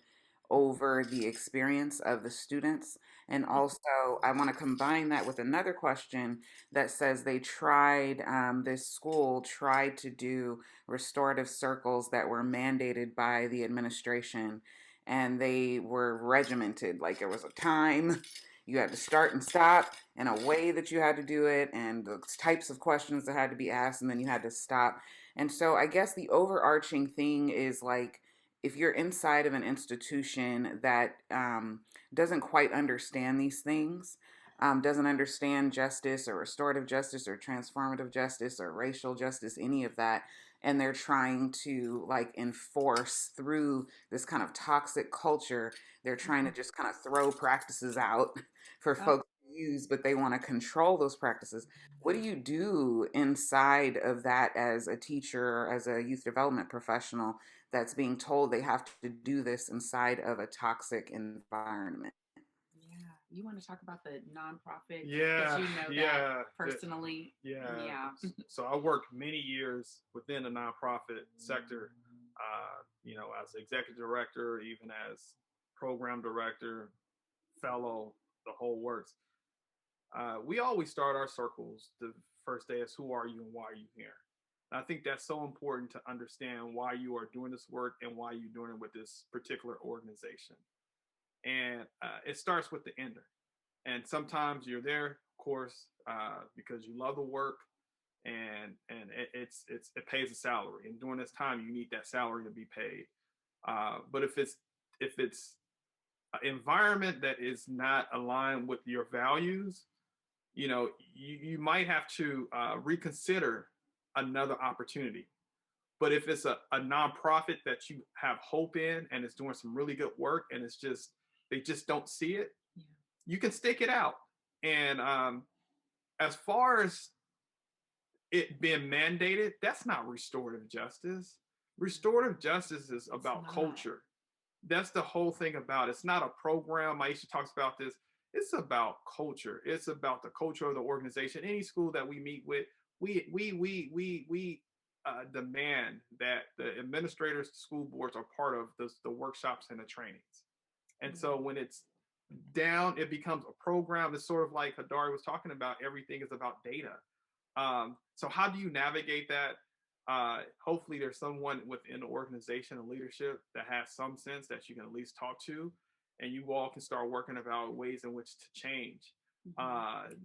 over the experience of the students? And also, I want to combine that with another question that says this school tried to do restorative circles that were mandated by the administration, and they were regimented. Like there was a time you had to start and stop and a way that you had to do it and the types of questions that had to be asked, and then you had to stop. And so I guess the overarching thing is like, if you're inside of an institution that doesn't quite understand these things, doesn't understand justice or restorative justice or transformative justice or racial justice, any of that, and they're trying to like enforce through this kind of toxic culture, they're trying to just kind of throw practices out for folks to use, but they want to control those practices. What do you do inside of that as a teacher, as a youth development professional that's being told they have to do this inside of a toxic environment? You want to talk about the nonprofit? Yeah, you know that personally. Yeah. So I worked many years within the nonprofit sector, as executive director, even as program director, fellow, the whole works. We always start our circles the first day as who are you and why are you here? And I think that's so important to understand why you are doing this work and why you're doing it with this particular organization. And it starts with the ender. And sometimes you're there, of course, because you love the work, and it pays a salary. And during this time, you need that salary to be paid. But if it's an environment that is not aligned with your values, you might have to reconsider another opportunity. But if it's a nonprofit that you have hope in and it's doing some really good work and they just don't see it, you can stick it out. And as far as it being mandated, that's not restorative justice. Restorative justice is about culture. That's the whole thing about it. It's not a program. Miesha talks about this. It's about culture. It's about the culture of the organization. Any school that we meet with, we demand that the administrators, school boards are part of the workshops and the trainings. And so when it's down, it becomes a program. It's sort of like Hadari was talking about. Everything is about data. So how do you navigate that? Hopefully there's someone within the organization and leadership that has some sense that you can at least talk to, and you all can start working about ways in which to change.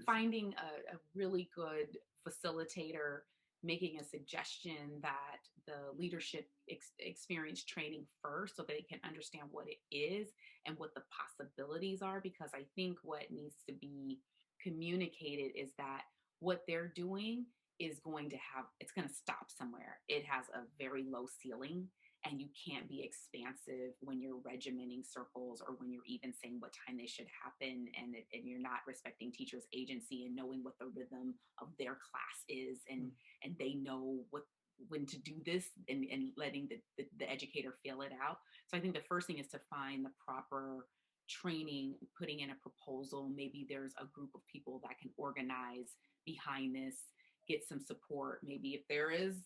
Finding a really good facilitator, making a suggestion that the leadership experience training first so they can understand what it is and what the possibilities are. Because I think what needs to be communicated is that what they're doing is going to have, it's going to stop somewhere. It has a very low ceiling, and you can't be expansive when you're regimenting circles or when you're even saying what time they should happen, and you're not respecting teachers' agency and knowing what the rhythm of their class is, and they know what when to do this, and letting the educator feel it out. So I think the first thing is to find the proper training, putting in a proposal. Maybe there's a group of people that can organize behind this, get some support. Maybe if there is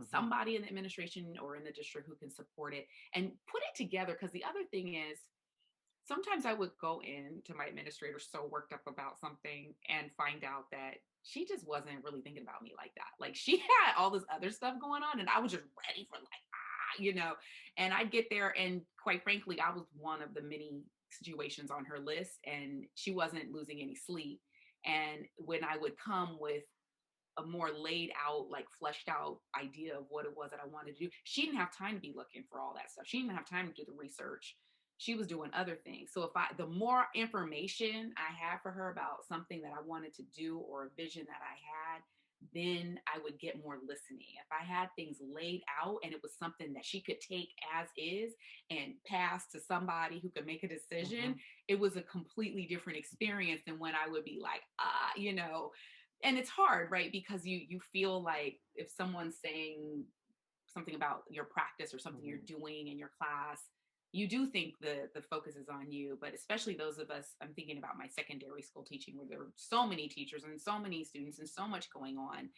somebody in the administration or in the district who can support it and put it together. Because the other thing is, sometimes I would go in to my administrator so worked up about something and find out that she just wasn't really thinking about me like that. Like, she had all this other stuff going on, and I was just ready for, and I'd get there, and quite frankly, I was one of the many situations on her list, and she wasn't losing any sleep. And when I would come with a more laid out, like fleshed out idea of what it was that I wanted to do, she didn't have time to be looking for all that stuff. She didn't have time to do the research. She was doing other things. So the more information I had for her about something that I wanted to do or a vision that I had, then I would get more listening. If I had things laid out and it was something that she could take as is and pass to somebody who could make a decision, it was a completely different experience than when I would be like, and it's hard, right? Because you feel like if someone's saying something about your practice or something you're doing in your class, you do think the focus is on you. But especially those of us, I'm thinking about my secondary school teaching, where there were so many teachers and so many students and so much going on.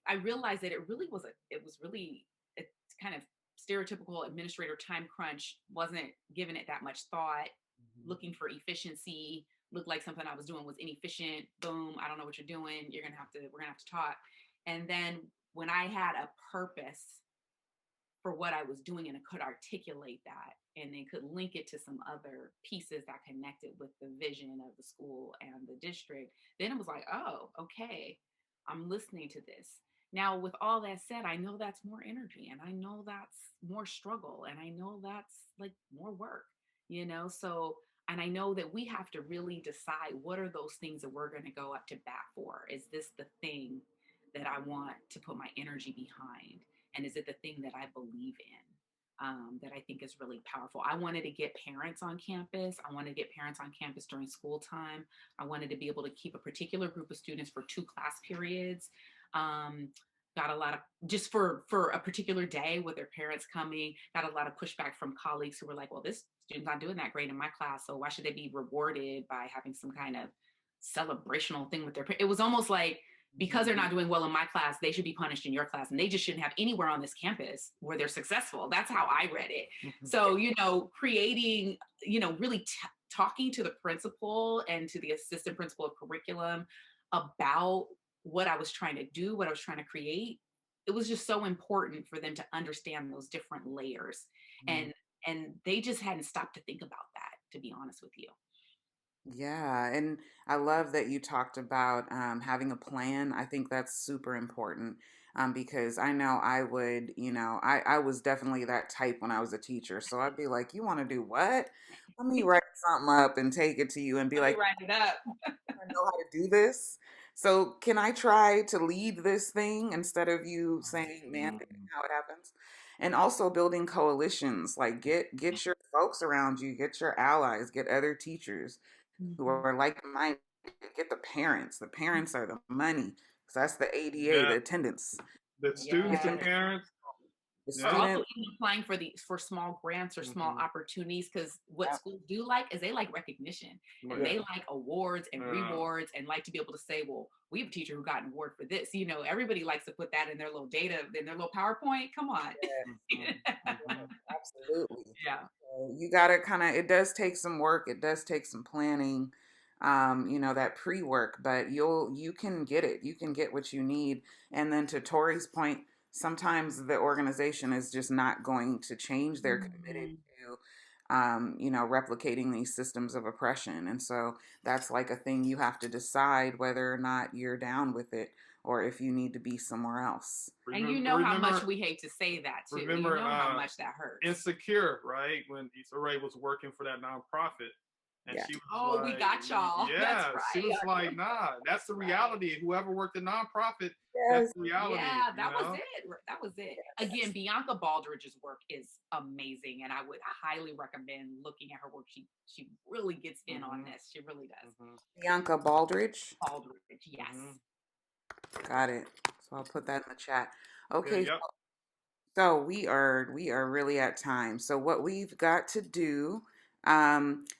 I realized that it was really a kind of stereotypical administrator time crunch, wasn't giving it that much thought, looking for efficiency, looked like something I was doing was inefficient. Boom, I don't know what you're doing. We're gonna have to talk. And then when I had a purpose for what I was doing and I could articulate that and then could link it to some other pieces that connected with the vision of the school and the district, then it was like, oh, okay, I'm listening to this. Now, with all that said, I know that's more energy, and I know that's more struggle, and I know that's like more work, So, and I know that we have to really decide, what are those things that we're going to go up to bat for? Is this the thing that I want to put my energy behind? And is it the thing that I believe in? That I think is really powerful. I wanted to get parents on campus. I wanted to get parents on campus during school time. I wanted to be able to keep a particular group of students for 2 class periods. Got a lot of, just for a particular day with their parents coming, got a lot of pushback from colleagues who were like, well, this student's not doing that great in my class, so why should they be rewarded by having some kind of celebrational thing with their parents? It was almost like, because they're not doing well in my class, they should be punished in your class, and they just shouldn't have anywhere on this campus where they're successful. That's how I read it. So, creating, really talking to the principal and to the assistant principal of curriculum about what I was trying to do, what I was trying to create. It was just so important for them to understand those different layers. And they just hadn't stopped to think about that, to be honest with you. Yeah, and I love that you talked about having a plan. I think that's super important, because I know I would, I was definitely that type when I was a teacher. So I'd be like, you want to do what? Let me write something up and take it to you and be Let me like, write it up. I know how to do this. So can I try to lead this thing instead of you saying, mandating how it happens? And also building coalitions, like get your folks around you, get your allies, get other teachers who are like-minded, get the parents. The parents are the money. So that's the ADA, Yeah, the attendance. the Get students them and parents. The Yeah. Also, student, even applying for small grants or small opportunities, because what yeah, schools do like is they like recognition and Yeah. they like awards and Yeah. rewards and like to be able to say, well, we have a teacher who got an award for this. You know, everybody likes to put that in their little data, in their little PowerPoint. Come on. absolutely. Yeah. So you got to kind of, it does take some work. It does take some planning, that pre-work, but you can get it. You can get what you need. And then to Tori's point, sometimes the organization is just not going to change. They're committed Mhm. to, replicating these systems of oppression. And so that's like a thing you have to decide whether or not you're down with it or if you need to be somewhere else. And you know how much we hate to say that too. You know how much that hurts. Insecure, right? When Issa Rae was working for that nonprofit. And Yeah. she was Oh, we got y'all. Yeah, That's right. she was like, nah, that's the reality. Whoever worked in nonprofit, Yes. that's the reality. Yeah, that was it. That was it. Again, Bianca Baldridge's work is amazing, and I would highly recommend looking at her work. She really gets in on this. She really does. Bianca Baldridge. Baldridge, yes. Got it. So I'll put that in the chat. Okay. Yep. So we are really at time. So what we've got to do,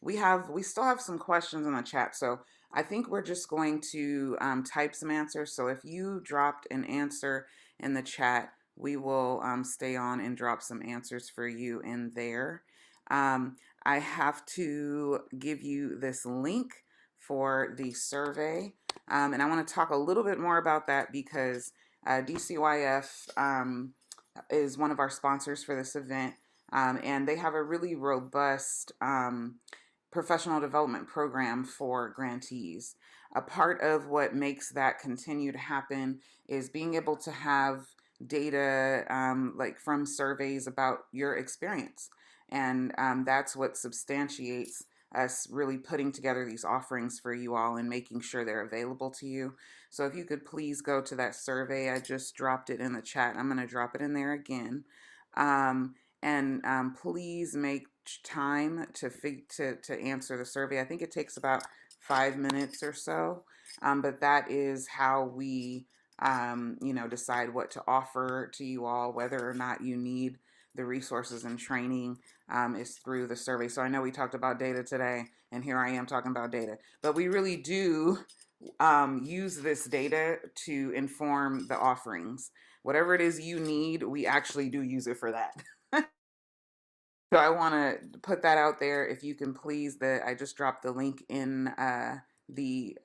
we still have some questions in the chat. So I think we're just going to type some answers. So if you dropped an answer in the chat, we will stay on and drop some answers for you in there. I have to give you this link for the survey, and I want to talk a little bit more about that because DCYF is one of our sponsors for this event, and they have a really robust professional development program for grantees. A part of what makes that continue to happen is being able to have data like from surveys about your experience. And that's what substantiates us really putting together these offerings for you all and making sure they're available to you. So if you could please go to that survey, I just dropped it in the chat. I'm going to drop it in there again. And please make time to answer the survey. I think it takes about 5 minutes or so, but that is how we decide what to offer to you all, whether or not you need the resources and training is through the survey. So I know we talked about data today, and here I am talking about data, but we really do use this data to inform the offerings. Whatever it is you need, we actually do use it for that. So I want to put that out there. If you can please, I just dropped the link in the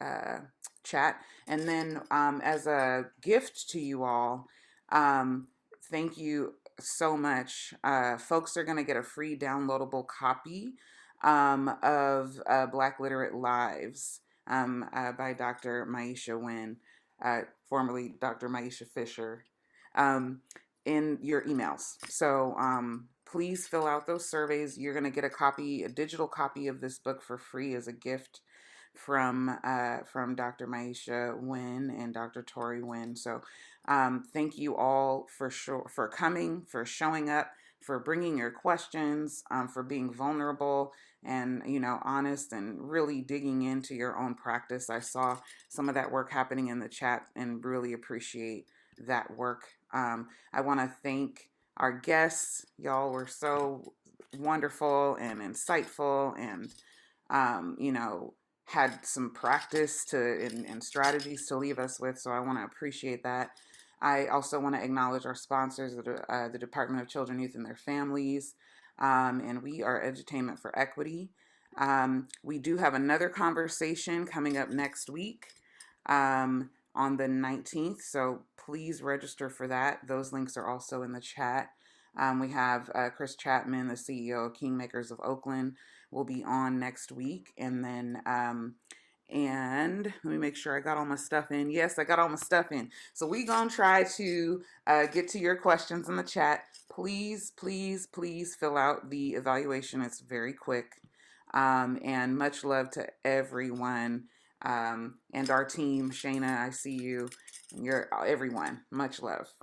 chat. And then as a gift to you all, thank you so much. Folks are going to get a free downloadable copy of Black Literate Lives by Dr. Miesha Winn, formerly Dr. Miesha Fisher. In your emails. So please fill out those surveys. You're going to get a digital copy of this book for free as a gift from Dr. Miesha Winn and Dr. Torry Winn. So thank you all for coming, for showing up, for bringing your questions, for being vulnerable and honest and really digging into your own practice. I saw some of that work happening in the chat and really appreciate that work. I want to thank our guests. Y'all were so wonderful and insightful and, had some practice and strategies to leave us with. So I want to appreciate that. I also want to acknowledge our sponsors, the Department of Children, Youth, and Their Families. And we are Edutainment for Equity. We do have another conversation coming up next week. On the 19th. So please register for that. Those links are also in the chat. We have Chris Chapman, the CEO of Kingmakers of Oakland, will be on next week. And then, and let me make sure I got all my stuff in. Yes, I got all my stuff in. So we're going to try to get to your questions in the chat. Please, please, please fill out the evaluation. It's very quick. And much love to everyone. And our team, Shayna, I see you. And you're everyone. Much love.